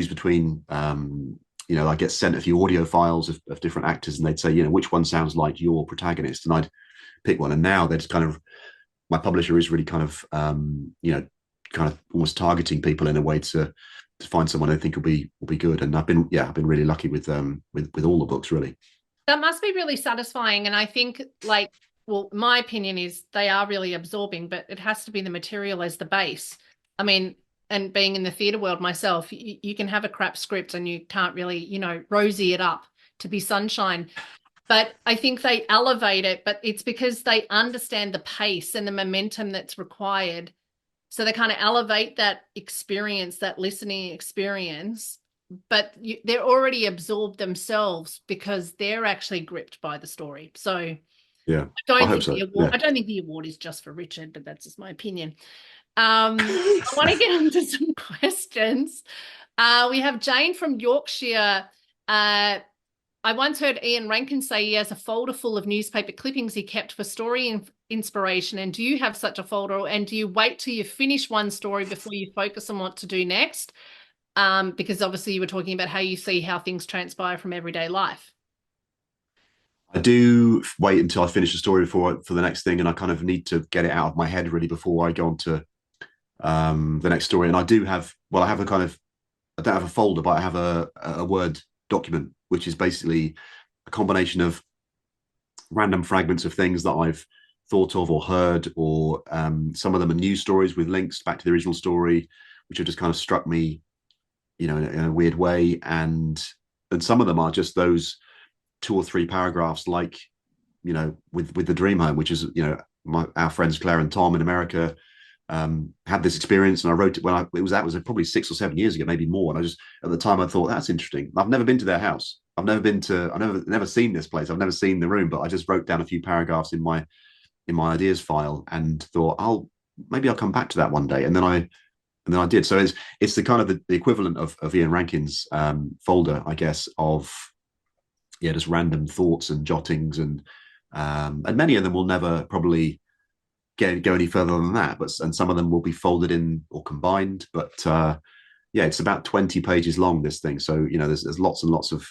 between I get sent a few audio files of different actors, and they'd say, which one sounds like your protagonist, and I'd pick one. And now they're just kind of, my publisher is really kind of kind of almost targeting people in a way to find someone I think will be good. And I've been really lucky with all the books, really. That must be really satisfying. And I think, like, well, my opinion is they are really absorbing, but it has to be the material as the base. I mean, and being in the theatre world myself, you can have a crap script and you can't really, rosy it up to be sunshine. But I think they elevate it, but it's because they understand the pace and the momentum that's required. So they kind of elevate that experience, that listening experience, but they're already absorbed themselves because they're actually gripped by the story. So Yeah, I hope so. Yeah. I don't think the award is just for Richard, but that's just my opinion. I want to get into some questions. We have Jane from Yorkshire. I once heard Ian Rankin say he has a folder full of newspaper clippings he kept for story inspiration. And do you have such a folder? And do you wait till you finish one story before you focus on what to do next? Because obviously you were talking about how you see how things transpire from everyday life. I do wait until I finish the story for the next thing, and I kind of need to get it out of my head really before I go on to the next story. And I have a kind of, I don't have a folder, but I have a Word document, which is basically a combination of random fragments of things that I've thought of or heard, or some of them are news stories with links back to the original story, which have just kind of struck me, in a weird way. And some of them are just those 2 or 3 paragraphs, like, with the dream home, which is, our friends Claire and Tom in America had this experience, and I wrote it when that was probably 6 or 7 years ago, maybe more. And I just, at the time, I thought, that's interesting. I've never been to their house. I've never seen this place. I've never seen the room, but I just wrote down a few paragraphs in my ideas file and thought, maybe I'll come back to that one day. And then I did. So it's the kind of the equivalent of Ian Rankin's folder, I guess, of just random thoughts and jottings, and many of them will never probably go any further than that, and some of them will be folded in or combined. But it's about 20 pages long, this thing. So there's lots and lots of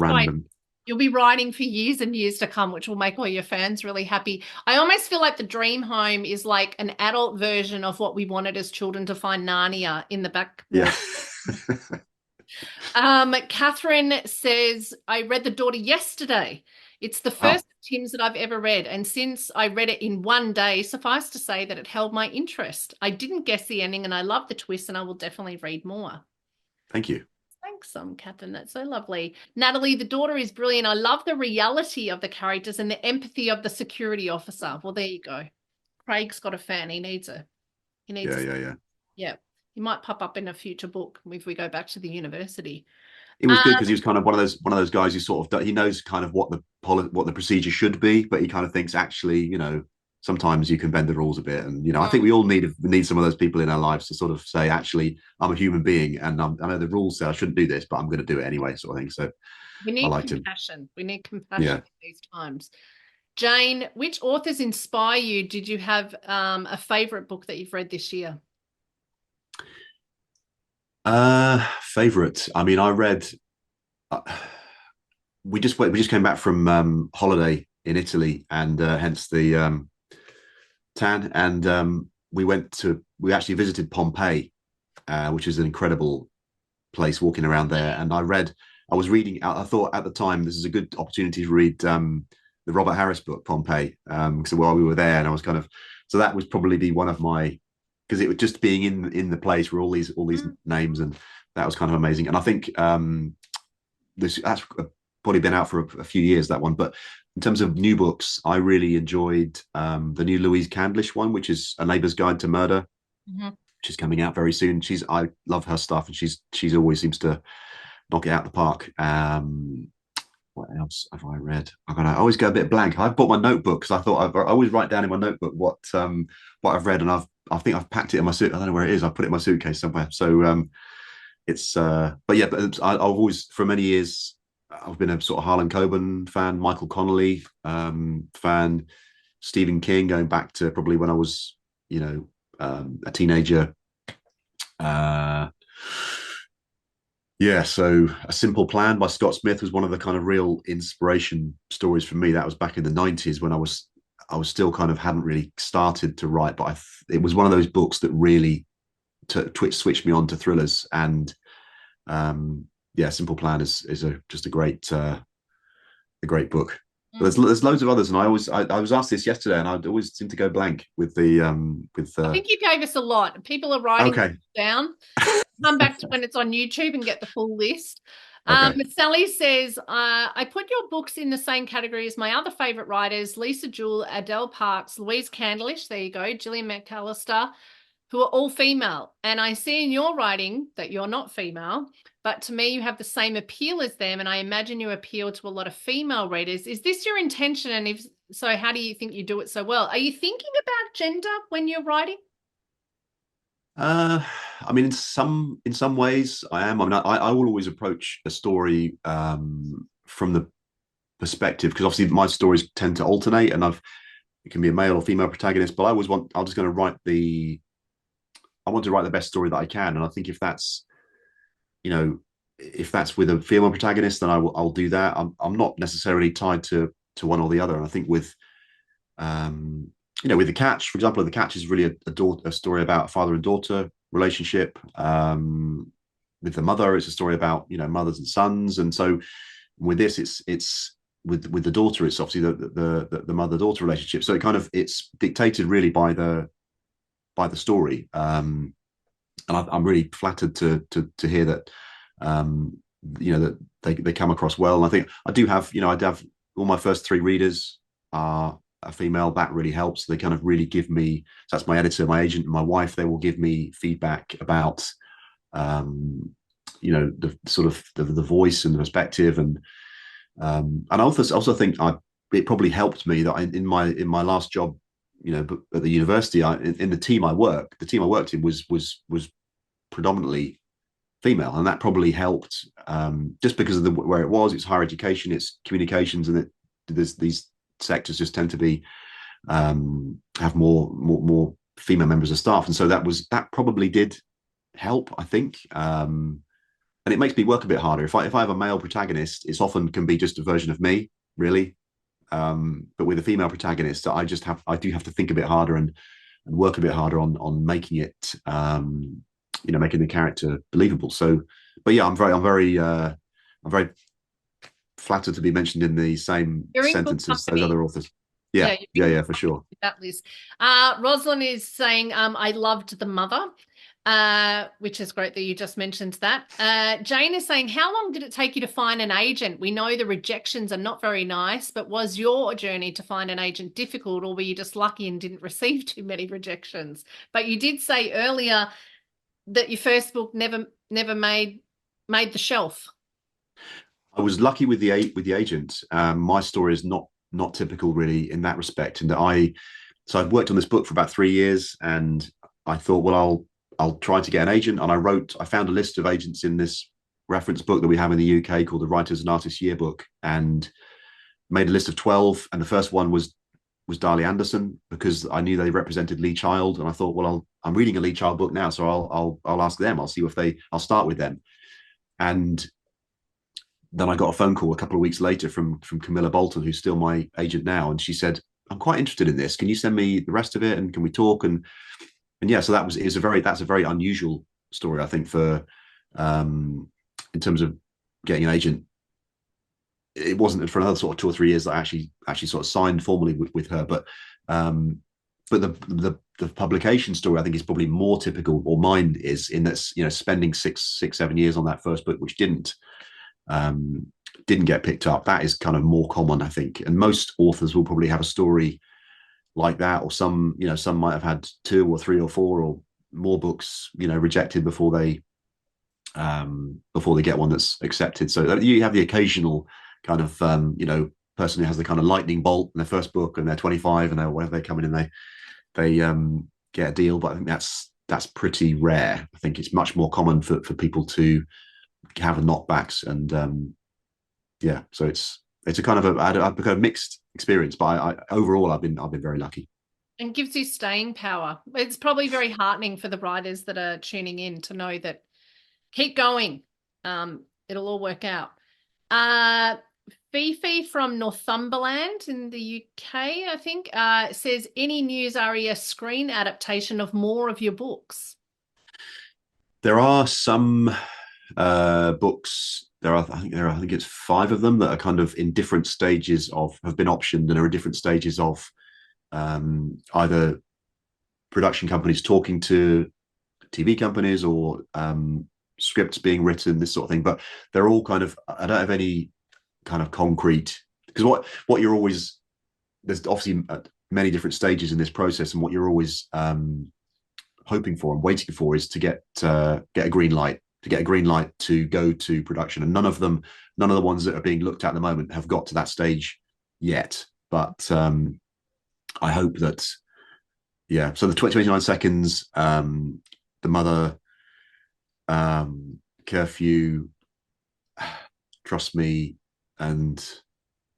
random. You'll be writing for years and years to come, which will make all your fans really happy. I almost feel like the dream home is like an adult version of what we wanted as children to find Narnia in the back. Yeah. Catherine says, I read The Daughter yesterday. It's the first of Tim's that I've ever read, and since I read it in one day, suffice to say that it held my interest. I didn't guess the ending, and I love the twist, and I will definitely read more. Thank you. Thanks, Catherine. That's so lovely. Natalie, The Daughter is brilliant. I love the reality of the characters and the empathy of the security officer. Well, there you go. Craig's got a fan. He needs a. Yeah. He might pop up in a future book if we go back to the university. It was good because he was kind of one of those guys who sort of, he knows kind of what the procedure should be, but he kind of thinks, actually, sometimes you can bend the rules a bit. And I think we all need some of those people in our lives to sort of say, actually, I'm a human being, and I know the rules say I shouldn't do this, but I'm going to do it anyway, sort of thing. So we need compassion. We need compassion in these times. Jane, which authors inspire you? Did you have a favorite book that you've read this year? Favorite. I mean, I read. We just came back from holiday in Italy, and hence the tan. And we actually visited Pompeii, which is an incredible place. Walking around there, and I was reading. I thought at the time this is a good opportunity to read the Robert Harris book Pompeii. So while we were there, and I was kind of, so that would probably be one of my. Because it was just being in the place where all these names, and that was kind of amazing. And I think that's probably been out for a few years, that one. But in terms of new books, I really enjoyed the new Louise Candlish one, which is A Neighbour's Guide to Murder, Mhm. which is coming out very soon. I love her stuff, and she's always seems to knock it out the park. What else have I read? I always go a bit blank. I've bought my notebook because I always write down in my notebook what I've read, and I think I've packed it in my suit. I don't know where it is. I put it in my suitcase somewhere. So it's but yeah, but I've always for many years I've been a sort of Harlan Coben fan, Michael Connolly fan, Stephen King, going back to probably when I was a teenager. Uh, Yeah, so A Simple Plan by Scott Smith was one of the kind of real inspiration stories for me. That was back in the 90s when I was still kind of hadn't really started to write, but it was one of those books that really switched me on to thrillers. And yeah, Simple Plan is just a great book. But Mm. there's loads of others, and I was asked this yesterday, and I always seem to go blank with the I think you gave us a lot. People are writing okay. down. Come back to when it's on YouTube and get the full list. Okay. Sally says, I put your books in the same category as my other favorite writers, Lisa Jewell, Adele Parks, Louise Candlish, there you go, Gillian McAllister, who are all female. And I see in your writing that you're not female, but to me, you have the same appeal as them. And I imagine you appeal to a lot of female readers. Is this your intention? And if so, how do you think you do it so well? Are you thinking about gender when you're writing? Uh, I mean, in some ways, I am. I mean, I will always approach a story from the perspective because obviously my stories tend to alternate, and it can be a male or female protagonist. But I'm just going to I want to write the best story that I can, and I think you know, if that's with a female protagonist, then I'll do that. I'm not necessarily tied to one or the other, and I think um, with The Catch, for example, The Catch is really a story about a father and daughter relationship. With the mother, it's a story about mothers and sons, and so with this, it's with the daughter, it's obviously the mother daughter relationship. So it's dictated really by the story, and I'm really flattered to hear that that they come across well. And I think I'd have all my first three readers are a female. That really helps. They kind of really give me, so that's my editor, my agent, and my wife. They will give me feedback about the sort of the voice and the perspective, and I also think it probably helped me that in my last job, at the university, in the team I worked in was predominantly female, and that probably helped, just because of where it was. It's higher education, it's communications, and these sectors just tend to be have more female members of staff, and so that probably did help, I think. And it makes me work a bit harder. If I have a male protagonist, it's often can be just a version of me, really. But with a female protagonist, I do have to think a bit harder and work a bit harder on making it, making the character believable. So, but yeah, I'm very flattered to be mentioned in the same You're in good sentence as those company. other authors. Yeah, Yeah, you're yeah, in yeah, for sure. that list. Rosalind is saying, I loved The Mother, which is great that you just mentioned that. Jane is saying, how long did it take you to find an agent? We know the rejections are not very nice, but was your journey to find an agent difficult, or were you just lucky and didn't receive too many rejections? But you did say earlier that your first book never made the shelf. I was lucky with the agent. My story is not typical really in that respect, and so I've worked on this book for about 3 years, and I thought, well, I'll try to get an agent, and I found a list of agents in this reference book that we have in the UK called the Writers and Artists Yearbook, and made a list of 12, and the first one was Darley Anderson, because I knew they represented Lee Child, and I thought, well, I'm reading a Lee Child book now, so I'll ask them. I'll see if I'll start with them. And then I got a phone call a couple of weeks later from Camilla Bolton, who's still my agent now, and she said, I'm quite interested in this. Can you send me the rest of it, and can we talk? And yeah, so that's a very unusual story, I think, for in terms of getting an agent. It wasn't for another sort of 2 or 3 years that I actually sort of signed formally with her, but the publication story, I think, is probably more typical, or mine is, in that spending 6, 7 years on that first book, which didn't didn't get picked up. That is kind of more common, I think. And most authors will probably have a story like that, or some, some might have had two or three or four or more books, rejected before they get one that's accepted. So you have the occasional kind of, person who has the kind of lightning bolt in their first book and they're 25 and they're whatever they come in and they get a deal. But I think that's pretty rare. I think it's much more common for people to have knockbacks and yeah. So it's a kind of a mixed experience, but overall I've been very lucky. And gives you staying power. It's probably very heartening for the writers that are tuning in to know that keep going. It'll all work out. Fifi from Northumberland in the UK, I think, says, any news RES screen adaptation of more of your books? There are some books. I think it's five of them that are kind of in different stages of have been optioned and are in different stages of either production companies talking to TV companies or scripts being written, this sort of thing. But they're all kind of, I don't have any kind of concrete, because what you're always, there's obviously many different stages in this process, and what you're always hoping for and waiting for is to get a green light, to go to production. And none of the ones that are being looked at the moment have got to that stage yet. But I hope that, yeah. So the 29 seconds, the mother, curfew, trust me, and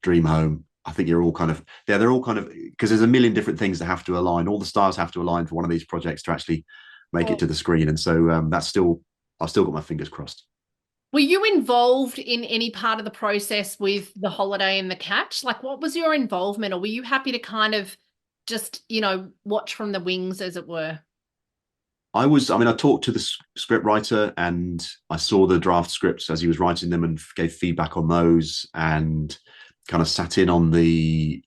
dream home. I think you're all kind of, they're all kind of, because there's a million different things that have to align. All the stars have to align for one of these projects to actually make it to the screen. And so I've still got my fingers crossed. Were you involved in any part of the process with The Holiday and the Catch? Like, what was your involvement, or were you happy to kind of just, watch from the wings, as it were? I talked to the script writer and I saw the draft scripts as he was writing them and gave feedback on those, and kind of sat in on the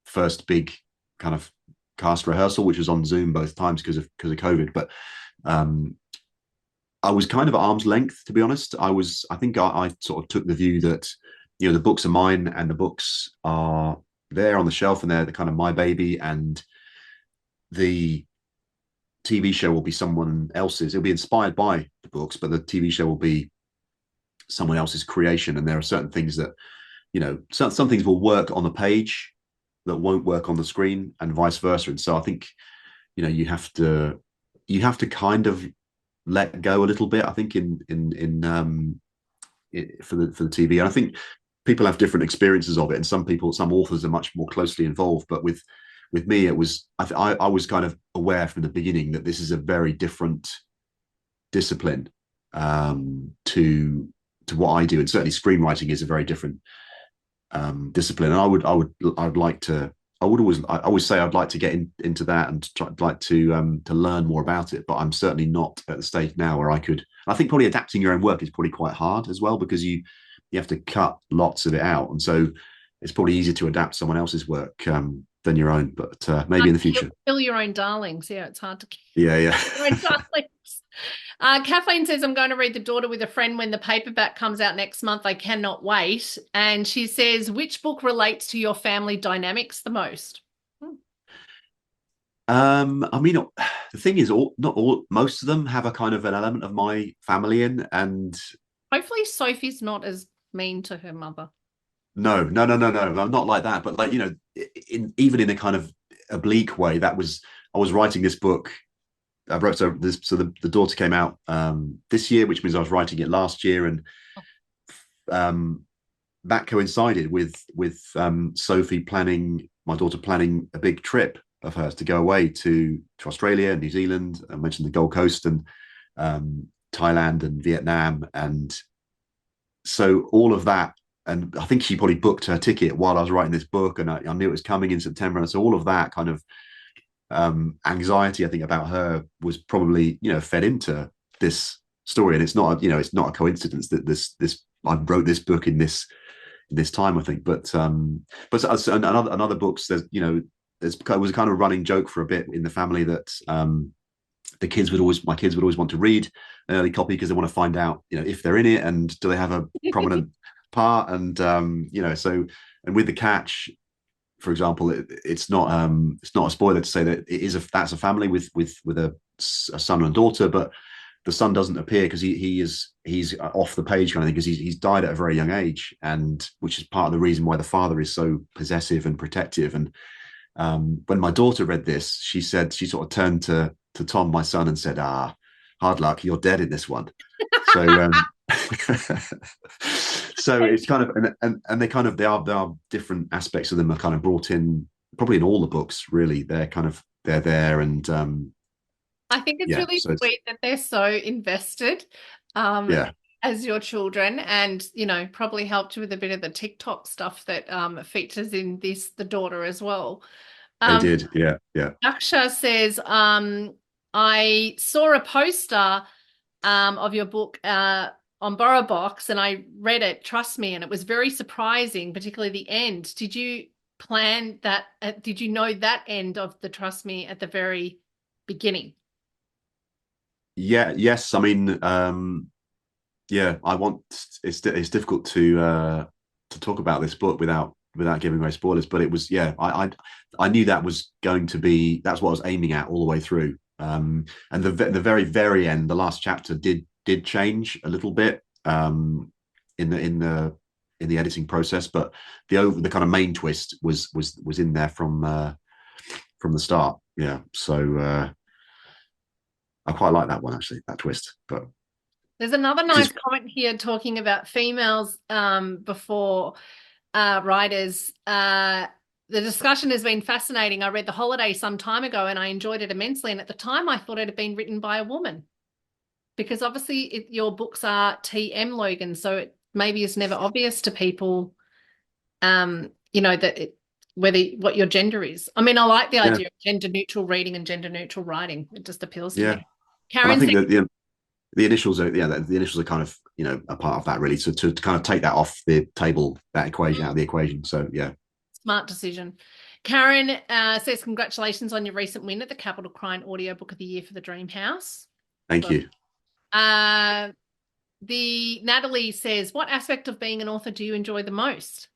first big kind of cast rehearsal, which was on Zoom both times because of COVID. But I was kind of at arm's length, to be honest. I think I sort of took the view that, the books are mine and the books are there on the shelf and they're the kind of my baby, and the TV show will be someone else's. It'll be inspired by the books, but the TV show will be someone else's creation. And there are certain things that, some things will work on the page that won't work on the screen, and vice versa. And so I think, you have to kind of let go a little bit, I think, for the TV. And I think people have different experiences of it, and some authors are much more closely involved. But with me, it was, I was kind of aware from the beginning that this is a very different discipline to what I do, and certainly screenwriting is a very different discipline. And I always say I'd like to get into that and like to learn more about it. But I'm certainly not at the stage now where I could. I think probably adapting your own work is probably quite hard as well, because you have to cut lots of it out, and so it's probably easier to adapt someone else's work than your own. But maybe in the future, kill your own darlings. Yeah, it's hard to kill yeah. your own darlings. Kathleen says, I'm going to read The Daughter with a Friend when the paperback comes out next month. I cannot wait. And she says, which book relates to your family dynamics the most? The thing is, most of them have a kind of an element of my family in, and hopefully Sophie's not as mean to her mother. No. I'm not like that. But even in a kind of oblique way, I was writing this book. I wrote the daughter came out this year, which means I was writing it last year, and that coincided with Sophie my daughter planning a big trip of hers to go away to Australia and New Zealand. I mentioned the Gold Coast and Thailand and Vietnam, and so all of that. And I think she probably booked her ticket while I was writing this book, and I knew it was coming in September. And so all of that kind of anxiety, I think, about her was probably, fed into this story. And it's not a coincidence that this I wrote this book in this time, I think. But another books, there's it was a kind of running joke for a bit in the family that my kids would always want to read an early copy because they want to find out, if they're in it, and do they have a prominent part. And so, and with the catch, for example, it's not a spoiler to say that that's a family with a son and a daughter, but the son doesn't appear because he's off the page kind of thing, because he's died at a very young age, and which is part of the reason why the father is so possessive and protective. And when my daughter read this, she sort of turned to Tom, my son, and said, hard luck, you're dead in this one. So so it's kind of, and they are different aspects of them are kind of brought in probably in all the books, really. They're there. And I think it's yeah, really so it's, sweet that they're so invested um, yeah, as your children, and probably helped with a bit of the TikTok stuff that features in this, the daughter as well. they Um, did. Yeah, yeah. Aksha says, I saw a poster of your book on BorrowBox, and I read it, trust me, and it was very surprising, particularly the end. Did you plan that? Did you know that end of the Trust Me at the very beginning? Yeah, yes. I mean, yeah, it's difficult to talk about this book without giving away spoilers, but it was, yeah, I knew that was going to be, that's what I was aiming at all the way through. And the very end, the last chapter did change a little bit in the editing process, but the kind of main twist was in there from the start. Yeah, so I quite like that one, actually, that twist. But There's another because nice comment here talking about females before writers. The discussion has been fascinating. I read The Holiday some time ago and I enjoyed it immensely. And at the time, I thought it had been written by a woman, because obviously your books are TM, Logan. So it maybe is never obvious to people, that whether what your gender is. I mean, I like the yeah, idea of gender neutral reading and gender neutral writing. It just appeals to yeah, me. and I Karen think said, that the initials are, yeah, the initials are kind of, a part of that, really. So to kind of take that off the table, that equation out of the equation. So yeah, smart decision. Karen says, congratulations on your recent win at the Capital Crime Audiobook of the Year for the Dream House. thank Well you. done. The Natalie says, what aspect of being an author do you enjoy the most?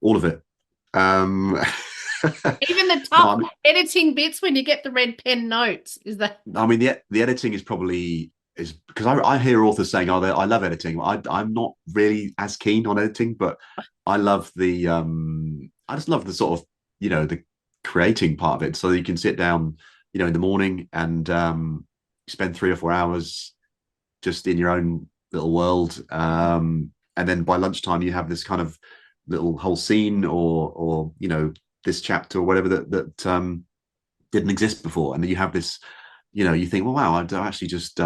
All of it. Um, Even the no, tough editing bits when you get the red pen notes. Is that I mean, the editing is probably is because I hear authors saying, "Oh, I love editing." I'm not really as keen on editing, but I just love the sort of, the creating part of it. So you can sit down, in the morning and spend 3 or 4 hours just in your own little world, and then by lunchtime you have this kind of little whole scene, or this chapter or whatever that didn't exist before, and then you have this, you think, well, wow, I actually just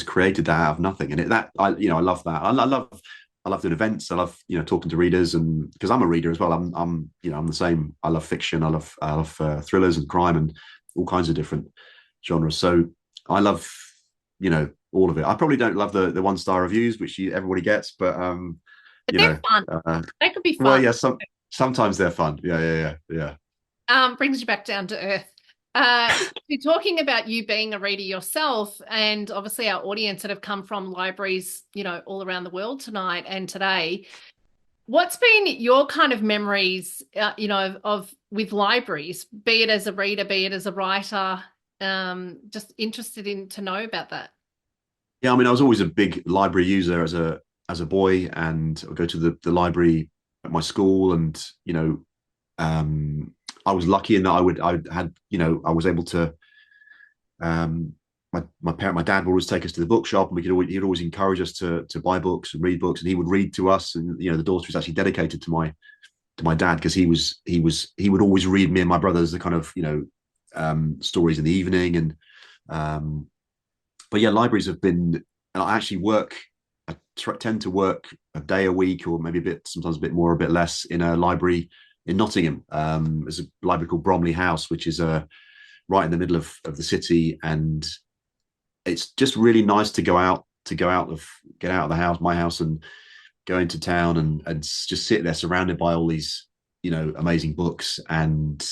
created that out of nothing. And I love that. I love doing events. I love, talking to readers, and because I'm a reader as well, I'm the same. I love fiction. I love thrillers and crime and all kinds of different genres. So I love, all of it. I probably don't love the 1-star reviews, which everybody gets, but but you they're know, fun. uh, They could be well, fun. yeah, sometimes they're fun. Yeah. Brings you back down to earth. You're talking about you being a reader yourself, and obviously our audience that have come from libraries, all around the world tonight and today. What's been your kind of memories, of with libraries, be it as a reader, be it as a writer? Just interested in to know about that. Yeah, I mean, I was always a big library user as a boy, and I would go to the library at my school, and um, I was lucky in that I had, I was able to. My dad would always take us to the bookshop, and he'd always encourage us to buy books and read books, and he would read to us. And the daughter was actually dedicated to my dad, because he would always read me and my brothers the kind of, stories in the evening. And but yeah, libraries have been, and I actually work, tend to work a day a week, or maybe sometimes a bit more, a bit less, in a library in Nottingham. There's a library called Bromley House, which is right in the middle of the city. And it's just really nice to get out of the house, my house, and go into town, and just sit there surrounded by all these, amazing books, and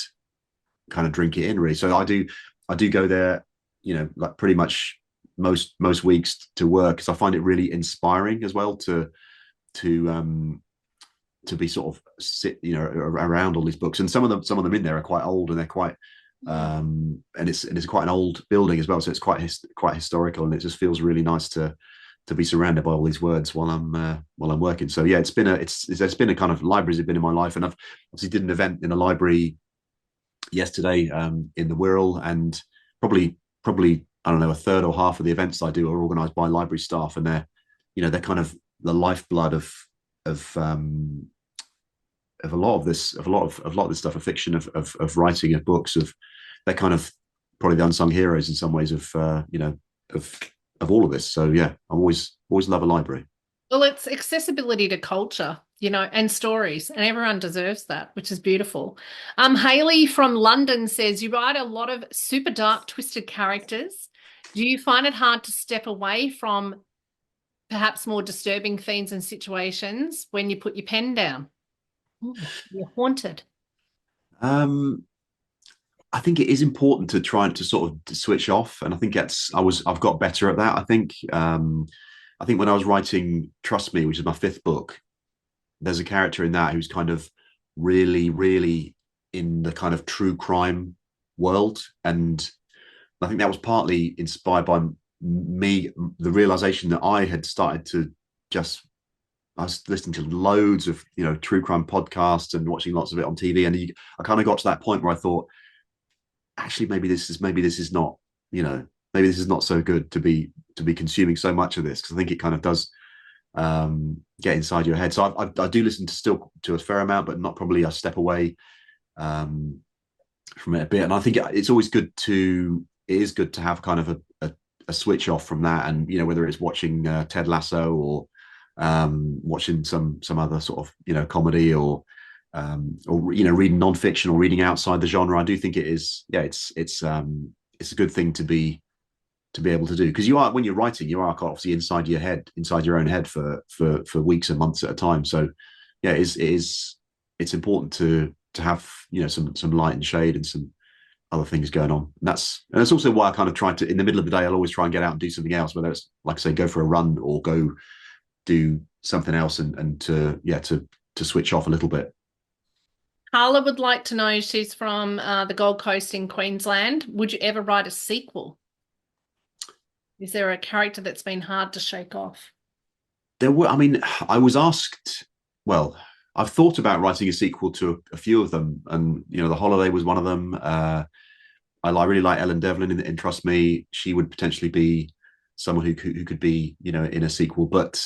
kind of drink it in, really. So I do go there, like pretty much most weeks to work, because I find it really inspiring as well to um to be sort of sit, around all these books. And some of them in there are quite old, and they're quite Mm. and it's quite an old building as well, so it's quite historical, and it just feels really nice to be surrounded by all these words while I'm working. So yeah, it's been a kind of, libraries have been in my life, and I've obviously did an event in a library yesterday, in the Wirral, and probably I don't know, a third or half of the events I do are organised by library staff, and they're kind of the lifeblood of um, of a lot of this stuff, of fiction, of writing, of books, of they're kind of probably the unsung heroes in some ways of of all of this. So yeah, I always love a library. Well, it's accessibility to culture, and stories, and everyone deserves that, which is beautiful. Haley from London says you write a lot of super dark, twisted characters. Do you find it hard to step away from perhaps more disturbing themes and situations when you put your pen down? Ooh, you're haunted. Um, I think it is important to try and to sort of to switch off, and I think I've got better at that. I think when I was writing Trust Me, which is my fifth book, there's a character in that who's kind of really, really in the kind of true crime world, and I think that was partly inspired by me, the realization that I had started to just I was listening to loads of true crime podcasts and watching lots of it on TV, and I kind of got to that point where I thought, actually, maybe this is not, you know maybe this is not so good to be consuming so much of this, because I think it kind of does get inside your head. So I do listen to a fair amount, but not probably a step away um, from it a bit. And I think it is good to have kind of a switch off from that, and whether it's watching Ted Lasso, or watching some other sort of comedy, or reading nonfiction, or reading outside the genre. I do think it is, yeah, it's a good thing to be able to do, because when you're writing, you are obviously inside your own head for weeks and months at a time. So yeah, it's important to have some light and shade and some other things going on. And that's also why I kind of try to, in the middle of the day, I'll always try and get out and do something else, whether it's, like I say, go for a run, or go do something else, and to switch off a little bit. Carla would like to know, she's from the Gold Coast in Queensland. Would you ever write a sequel? Is there a character that's been hard to shake off? I mean, I was asked, well, I've thought about writing a sequel to a few of them, and The Holiday was one of them. I really like Ellen Devlin in Trust Me. She would potentially be someone who could be in a sequel. But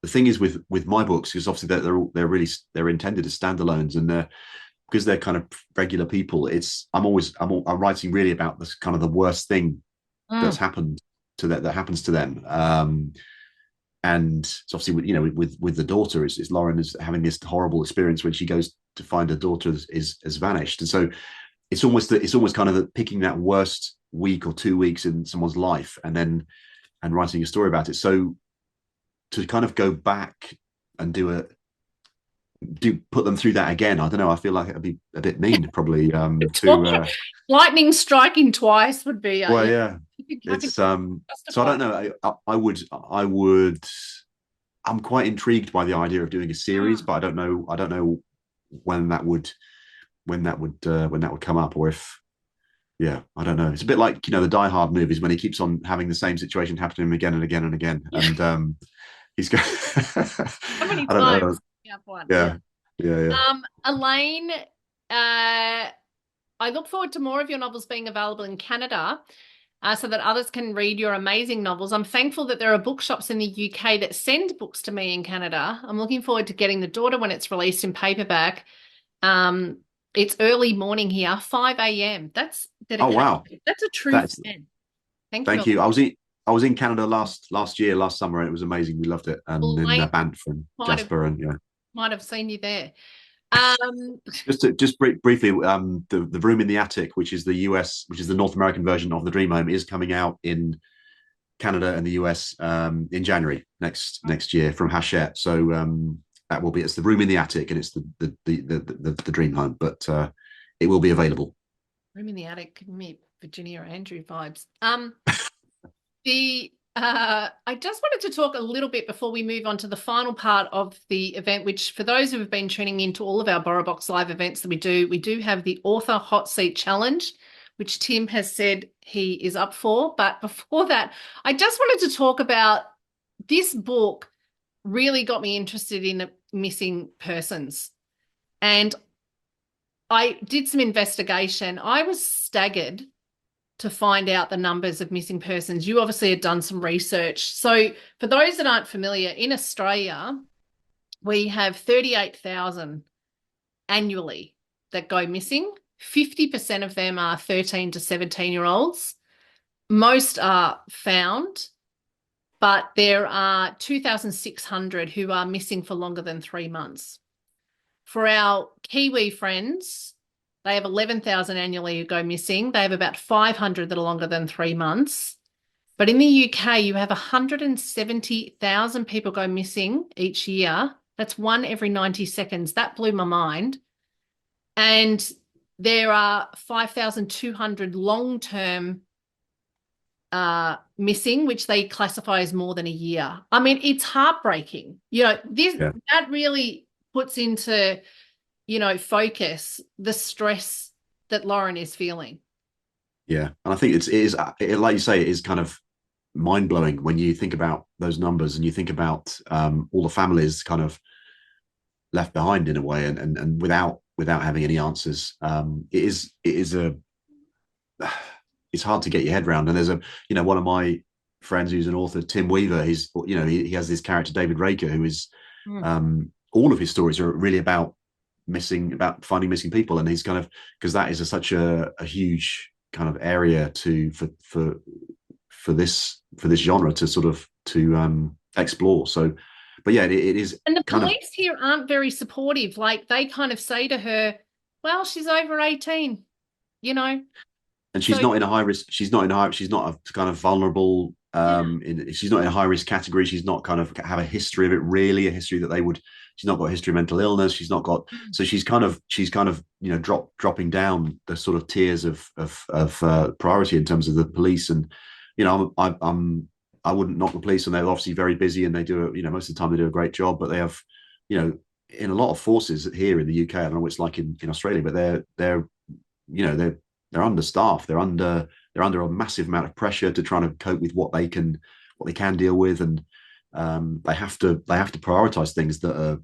the thing is with my books, because obviously they're intended as standalones, and because they're kind of regular people. I'm writing really about this kind of the worst thing that's Mm. happened that happens to them. And so obviously with the daughter, is Lauren is having this horrible experience when she goes to find her daughter is vanished. And so it's almost kind of picking that worst week or 2 weeks in someone's life, and writing a story about it. So to kind of go back and put them through that again, I don't know, I feel like it'd be a bit mean, probably, to Lightning striking twice would be, well, yeah, yeah, I can it's so I justify. don't know. I'm quite intrigued by the idea of doing a series, Mm. but I don't know when that would when that would come up, or if, yeah, I don't know. It's a bit like the Die Hard movies, when he keeps on having the same situation happen to him again and again and again, Yeah. and he's going. How many I don't know. times? Yeah, one. Yeah. Yeah, yeah, yeah. Elaine, I look forward to more of your novels being available in Canada, so that others can read your amazing novels. I'm thankful that there are bookshops in the UK that send books to me in Canada. I'm looking forward to getting The Daughter when it's released in paperback. Um, it's early morning here, 5 a.m. That's Oh dedication. wow, That's a true that's fan. Thank you, thank you. I was in Canada last summer, and it was amazing. We loved it, and in Elaine. Banff and Might have Jasper, and yeah. might have seen you there. Um, Briefly, the Room in the Attic, which is the North American version of the Dream Home, is coming out in Canada and the US in January next year from Hachette. So it's the Room in the Attic, and it's the Dream Home, but it will be available. Room in the Attic, give me Virginia Andrew vibes. I just wanted to talk a little bit before we move on to the final part of the event, which for those who have been tuning into all of our BorrowBox live events that we do have the author hot seat challenge, which Tim has said he is up for. But before that, I just wanted to talk about this book really got me interested in missing persons. And I did some investigation. I was staggered to find out the numbers of missing persons. You obviously had done some research. So, for those that aren't familiar, in Australia, we have 38,000 annually that go missing. 50% of them are 13 to 17-year-olds. Most are found, but there are 2,600 who are missing for longer than 3 months. For our Kiwi friends, they have 11,000 annually who go missing. They have about 500 that are longer than 3 months. But in the UK, you have 170,000 people go missing each year. That's one every 90 seconds. That blew my mind. And there are 5,200 long-term missing, which they classify as more than a year. I mean, it's heartbreaking. That really puts into, focus the stress that Lauren is feeling. Yeah, and I think like you say, it is kind of mind blowing when you think about those numbers and you think about all the families kind of left behind in a way, and without having any answers. It's hard to get your head around. And there's one of my friends who's an author, Tim Weaver. He has this character David Raker who is all of his stories are really about finding missing people, and he's kind of, because that is such a huge kind of area for this genre to sort of to explore. So, but yeah, it is. And the police here aren't very supportive. Like, they kind of say to her, well, she's over 18, and she's not in a high risk. She's not a kind of vulnerable. She's not in a high risk category. She's not kind of have a history of it, really, a history that they would. She's not got a history of mental illness. She's not got. So she's kind of dropping down the sort of tiers of priority in terms of the police. And I wouldn't knock the police, and they're obviously very busy, and they do most of the time they do a great job. But they have in a lot of forces here in the UK. I don't know what it's like in Australia, but they're understaffed. They're under a massive amount of pressure to try to cope with what they can deal with, and they have to prioritize things that are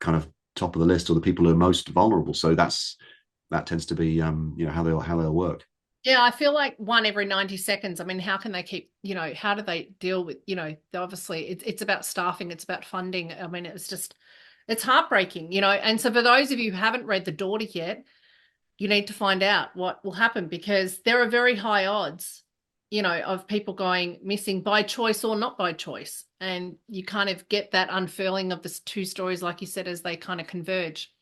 kind of top of the list, or the people who are most vulnerable. So that tends to be how they'll work. Yeah, I feel like one every 90 seconds. I mean, how can they keep, how do they deal with, obviously it's about staffing, it's about funding. I mean, it's heartbreaking, and so for those of you who haven't read The Daughter yet, you need to find out what will happen, because there are very high odds, of people going missing by choice or not by choice. And you kind of get that unfurling of the two stories, like you said, as they kind of converge.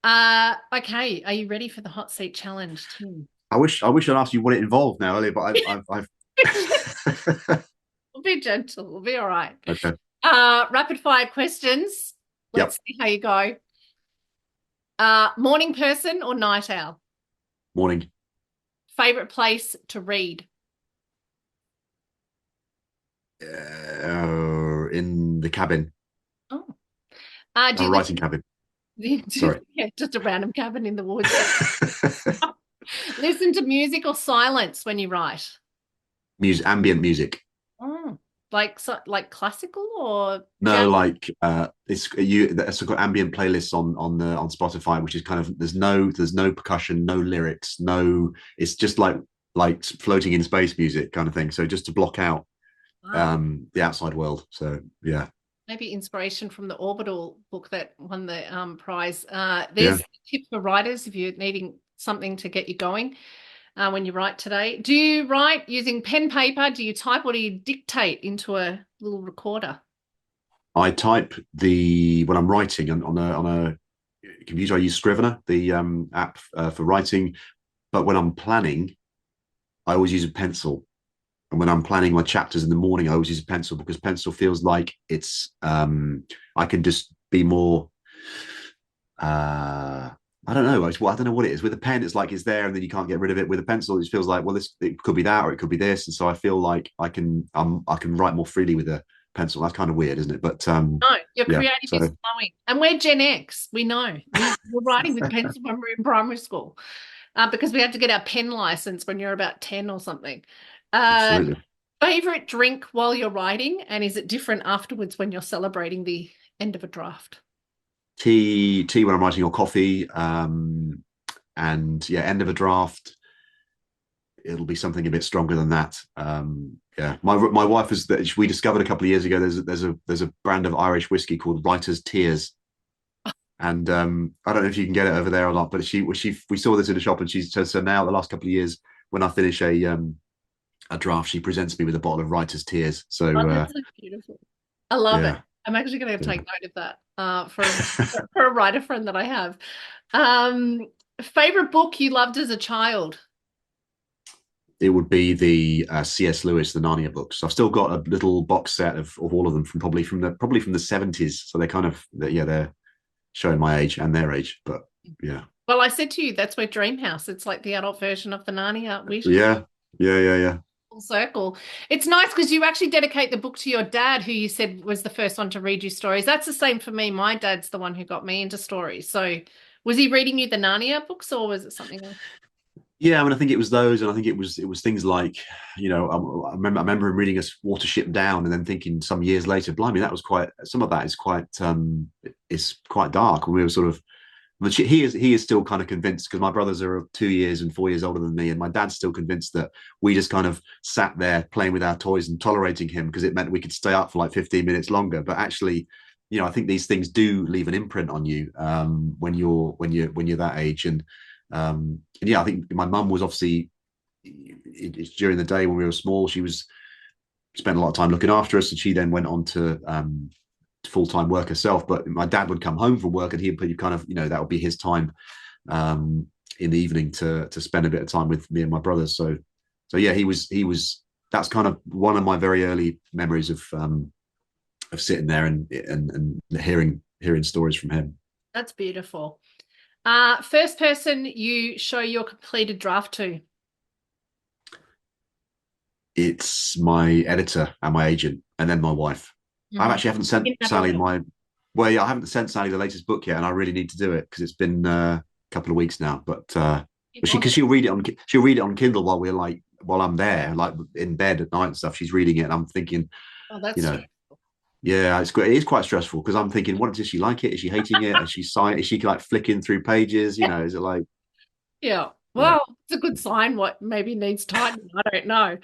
Okay. Are you ready for the hot seat challenge, Tim? I wish I'd asked you what it involved now earlier, but I've We'll be gentle. We'll be all right. Okay. Rapid fire questions. Let's see how you go. Morning person or night owl? Morning. Favorite place to read? In the cabin. Oh. Writing cabin. Sorry. Yeah, just a random cabin in the woods. Listen to music or silence when you write? Ambient music. Oh, like classical or no, jazz? like it's got ambient playlists on Spotify, which is kind of there's no percussion, no lyrics, it's just like floating in space music kind of thing. So just to block out the outside world. So yeah. Maybe inspiration from the Orbital book that won the prize. There's a tip for writers if you're needing something to get you going when you write today. Do you write using pen, paper? Do you type, or do you dictate into a little recorder? I type when I'm writing on a computer. I use Scrivener, the app for writing. But when I'm planning, I always use a pencil. And when I'm planning my chapters in the morning, I always use a pencil, because pencil feels like it's I can just be more I don't know. I don't know what it is. With a pen, it's like it's there and then you can't get rid of it. With a pencil, it feels like, well, this it could be that or it could be this. And so I feel like I can write more freely with a pencil. That's kind of weird, isn't it? But No, your yeah. creative So is flowing. And we're Gen X. We know. We were writing with pencil when we were in primary school because we had to get our pen license when you're about 10 or something. Uh, absolutely. Favorite drink while you're writing? And is it different afterwards when you're celebrating the end of a draft? Tea when I'm writing or coffee. And yeah, end of a draft, it'll be something a bit stronger than that. Yeah, my wife is that we discovered a couple of years ago. There's a brand of Irish whiskey called Writer's Tears, and I don't know if you can get it over there or not. But she we saw this in the shop, and she said so now the last couple of years when I finish a draft, she presents me with a bottle of Writer's Tears. Oh, So that's so beautiful. I love it. yeah. I'm actually going to take note of that for a writer friend that I have. Um, Favorite book you loved as a child? It would be the C.S. Lewis, the Narnia books. I've still got a little box set of all of them from probably from the 70s. So they're kind of yeah, they're showing my age and their age. But yeah, Well, I said to you, that's where Dream House. It's like the adult version of the Narnia wish list. yeah, yeah. Full circle. It's nice because you actually dedicate the book to your dad, who you said was the first one to read you stories. That's the same for me. My dad's the one who got me into stories. So was he reading you the Narnia books or was it something else? Yeah, I mean, I think it was those, and I think it was things like, I remember him reading us Watership Down, and then thinking some years later, blimey, that was quite. Some of that is quite dark. And we were sort of, but he is still kind of convinced because my brothers are 2 years and 4 years older than me, and my dad's still convinced that we just kind of sat there playing with our toys and tolerating him because it meant we could stay up for like 15 minutes longer. But actually, I think these things do leave an imprint on you when you're that age, and yeah, I think my mum was obviously during the day when we were small, she was spent a lot of time looking after us, and she then went on to full time work herself. But my dad would come home from work, and he'd kind of that would be his time in the evening to spend a bit of time with me and my brothers. So yeah, he was. That's kind of one of my very early memories of sitting there and hearing stories from him. That's beautiful. First person you show your completed draft to. It's my editor and my agent, and then my wife. I Mhm. actually haven't sent In that Sally order. my. Well, yeah, I haven't sent Sally the latest book yet, and I really need to do it because it's been a couple of weeks now. But because she'll read it on Kindle while I'm there, like in bed at night and stuff. She's reading it, and I'm thinking, Oh, you that's know, true. yeah, it is quite stressful because I'm thinking, what does she like it? Is she hating it? Is she like flicking through pages? Is it like, Yeah. yeah. Well, it's a good sign what maybe needs tightening. I don't know.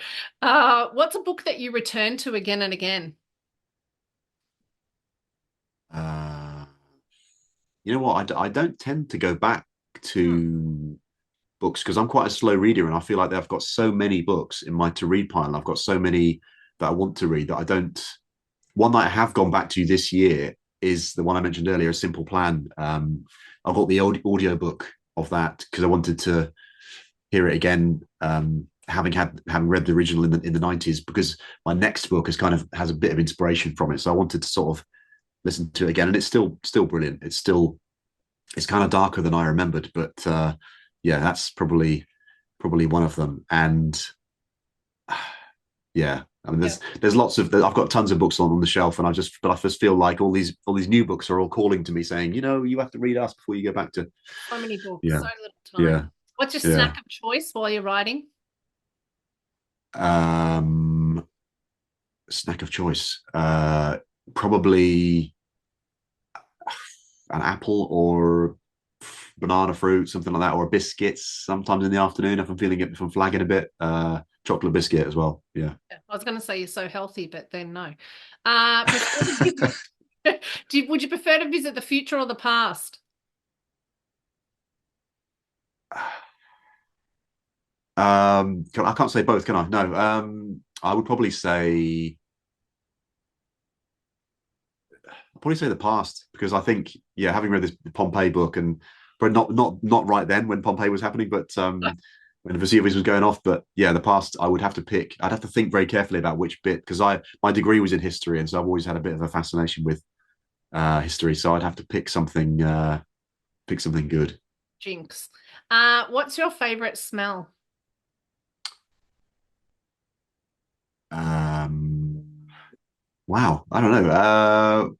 What's a book that you return to again and again? Uh, you know what? I don't tend to go back Hmm. to books because I'm quite a slow reader and I feel like I've got so many books in my to read pile. I've got so many that I want to read that I don't. One that I have gone back to this year is the one I mentioned earlier, A Simple Plan. I got the old audio book of that because I wanted to hear it again, having read the original in the 90s because my next book has a bit of inspiration from it. So I wanted to sort of listen to it again, and it's still brilliant. It's kind of darker than I remembered, but yeah, that's probably one of them. And yeah, I mean, Yeah. there's lots of I've got tons of books on the shelf, and I just feel like all these new books are all calling to me, saying, you have to read us before you go back to So many books, yeah, so little time. yeah, What's your yeah. snack of choice while you're writing? Um, Snack of choice, probably an apple or banana fruit, something like that, or biscuits. Sometimes in the afternoon, if I'm flagging a bit, chocolate biscuit as well. Yeah. Yeah, I was going to say you're so healthy, but then no. Prefer to visit, would you prefer to visit the future or the past? I can't say both, can I? No. I would probably say the past because I think, yeah, having read this Pompeii book and but not right then when Pompeii was happening, but when Vesuvius was going off. But yeah, the past I would have to pick. I'd have to think very carefully about which bit because I my degree was in history, and so I've always had a bit of a fascination with history. So I'd have to pick something good. Jinx. What's your favorite smell? Um, wow, I don't know.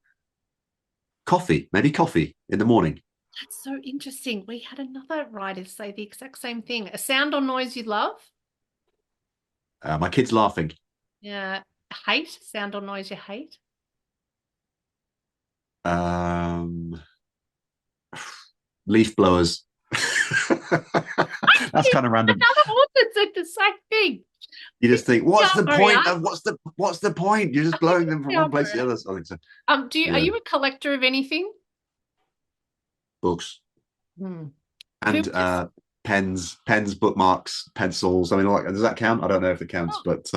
Coffee, maybe coffee in the morning. That's so interesting. We had another writer say the exact same thing. A sound or noise you love? My kid's laughing. Yeah. Hate? Sound or noise you hate? Um, leaf blowers. That's kind of random. Another author said the same thing. You just think, what's the Sorry, point of what's the point? You're just blowing them from one place to the other. I think so. Are Yeah, you a collector of anything? books Hmm. Who and was pens, bookmarks, pencils. I mean, like, does that count? I don't know if it counts, oh, but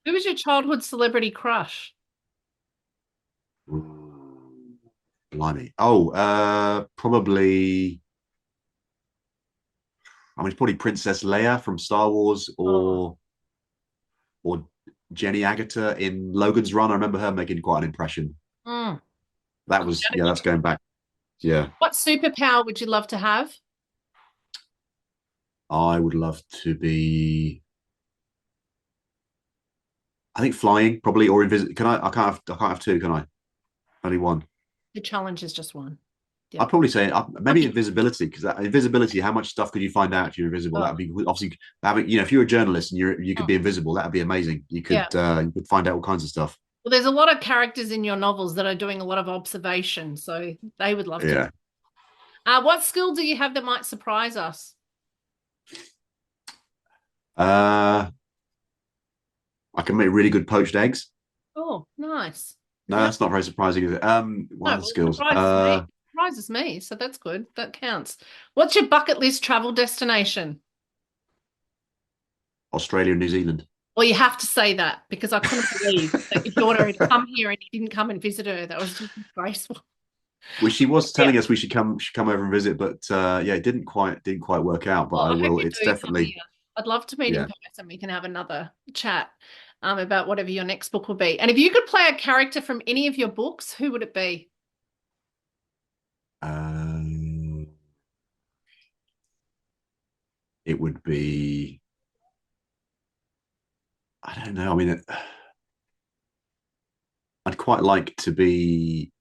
who was your childhood celebrity crush? blimey. Oh, probably. I mean, it's probably Princess Leia from Star Wars, Oh, or Jenny Agutter in Logan's Run. I remember her making quite an impression. mm. That was, yeah, that's going back. Yeah, What superpower would you love to have? I would love to be. I think flying probably, or invisible. Can I? I can't have two. Can I? Only one. The challenge is just one. I'd Yep. probably say maybe Okay. invisibility, because invisibility, how much stuff could you find out if you're invisible? That Oh, would be obviously having, if you're a journalist and you could mm. be invisible, that would be amazing. Yeah. You could find out all kinds of stuff. Well, there's a lot of characters in your novels that are doing a lot of observation, so they would love to. Yeah. What skill do you have that might surprise us? Uh, I can make really good poached eggs. Oh, nice. No, Yeah. that's not very surprising, is it? What No, other well, it skills? surprises me. It surprises me, so that's good. That counts. What's your bucket list travel destination? Australia and New Zealand. Well, you have to say that because I couldn't believe that your daughter had come here and you didn't come and visit her. That was just disgraceful. Well, she was Yeah. telling us we should come over and visit, but yeah, it didn't quite work out. But Well, I I hope will. you It's do come definitely, here. I'd love to meet in yeah. person. We can have another chat about whatever your next book will be. And if you could play a character from any of your books, who would it be? Um, it would be. I don't know. I mean, I'd quite like to be.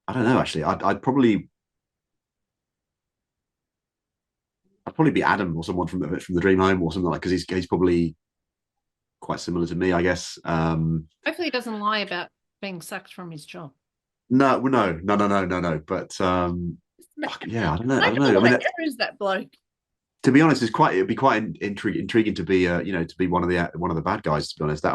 I don't know. Actually, I'd probably be Adam, or someone from the Dream Home, or something like, because he's probably quite similar to me, I guess. Hopefully, he doesn't lie about being sacked from his job. No, no, no, no, no, no, no. But yeah, I don't know. I don't Making a know. I lot mean, of errors, that bloke. to be honest, it'd be quite intriguing to be, to be one of the bad guys. To be honest, Yeah.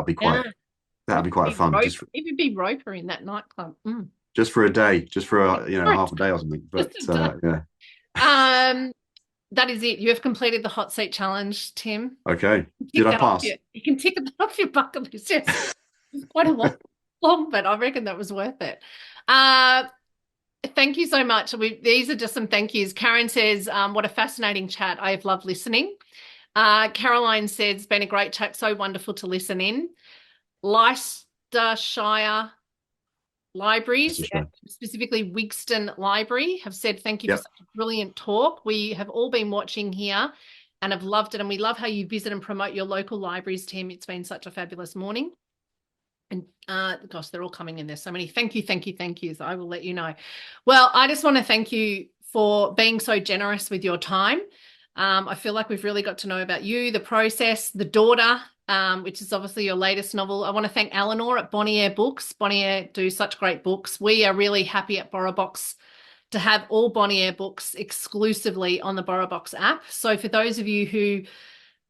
that'd be quite fun, He would be Roper in that nightclub. Mm. just for a day, just for For a half a day or something. Just But a day. yeah, Um, that is it. You have completed the hot seat challenge, Tim. okay. Tick Did I that off pass? you can tick that off your bucket list. Yes. It's quite a long, but I reckon that was worth it. Uh, thank you so much. These are just some thank yous. Karen says, what a fascinating chat. I have loved listening. Caroline says, it's been a great chat. So wonderful to listen in. Leicestershire Libraries, specifically Wigston Library, have said thank you for Yep. such a brilliant talk. We have all been watching here and have loved it. And we love how you visit and promote your local libraries, Tim. It's been such a fabulous morning. And gosh, they're all coming in. There's so many thank yous. I will let you know. Well, I just want to thank you for being so generous with your time. I feel like we've really got to know about you, the process, the daughter, which is obviously your latest novel. I want to thank Eleanor at Bonnier Books. Bonnier do such great books. We are really happy at BorrowBox to have all Bonnier books exclusively on the BorrowBox app. So for those of you who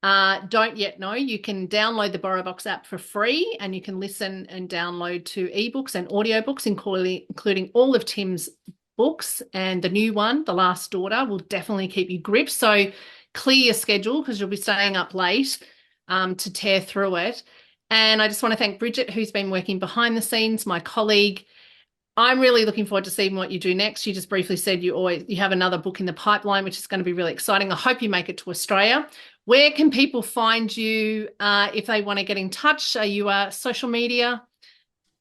don't yet know, you can download the BorrowBox app for free, and you can listen and download to ebooks and audiobooks, including all of Tim's books, and the new one, The Last Daughter, will definitely keep you gripped. So clear your schedule because you'll be staying up late to tear through it. And I just want to thank Bridget, who's been working behind the scenes, my colleague. I'm really looking forward to seeing what you do next. You just briefly said you have another book in the pipeline, which is going to be really exciting. I hope you make it to Australia. Where can people find you if they want to get in touch? Are you a social media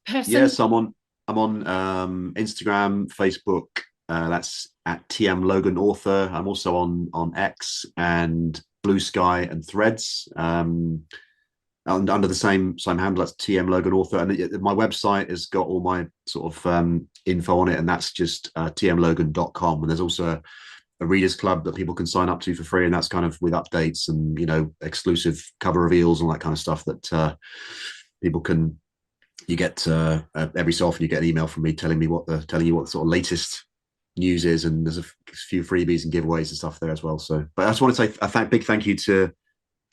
person? Yes, I'm on Instagram, Facebook. That's at TM Logan Author. I'm also on X and Blue Sky and Threads. And under the same handle, that's TM Logan Author. And my website has got all my sort of info on it, and that's just tmlogan.com. And there's also a readers club that people can sign up to for free, and that's kind of with updates and exclusive cover reveals and all that kind of stuff that people can. You get every so often you get an email from me telling you what the sort of latest news is, and there's a few freebies and giveaways and stuff there as well. So, but I just want to say a big thank you to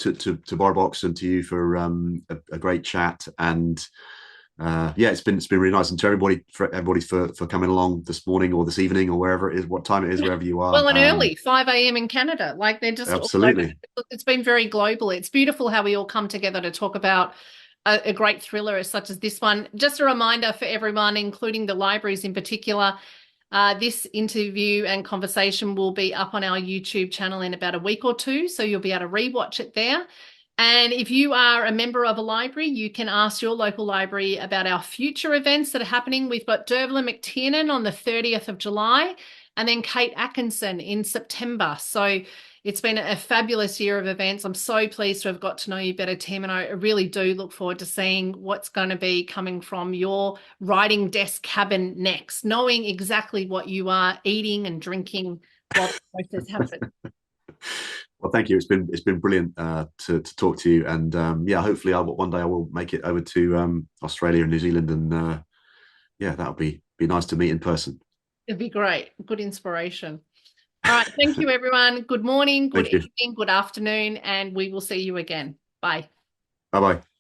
BorrowBox and to you for a great chat. And yeah, it's been really nice, and to everybody for coming along this morning or this evening or wherever it is, what time it is, wherever you are. Well, and early, 5 a.m. in Canada. Like they're just all over. Absolutely. It's been very global. It's beautiful how we all come together to talk about a great thriller such as this one. Just a reminder for everyone, including the libraries in particular, this interview and conversation will be up on our YouTube channel in about a week or two, so you'll be able to rewatch it there. And if you are a member of a library, you can ask your local library about our future events that are happening. We've got Dervla McTiernan on the 30th of July and then Kate Atkinson in September. So it's been a fabulous year of events. I'm so pleased to have got to know you better, Tim, and I really do look forward to seeing what's going to be coming from your writing desk cabin next, knowing exactly what you are eating and drinking while the process happens. Well, thank you. It's been brilliant to talk to you, and yeah, hopefully, one day I will make it over to Australia and New Zealand, and yeah, that'll be nice to meet in person. It'd be great. Good inspiration. All right. Thank you, everyone. Good morning, good Thank you. evening, good afternoon, and we will see you again. Bye. Bye bye.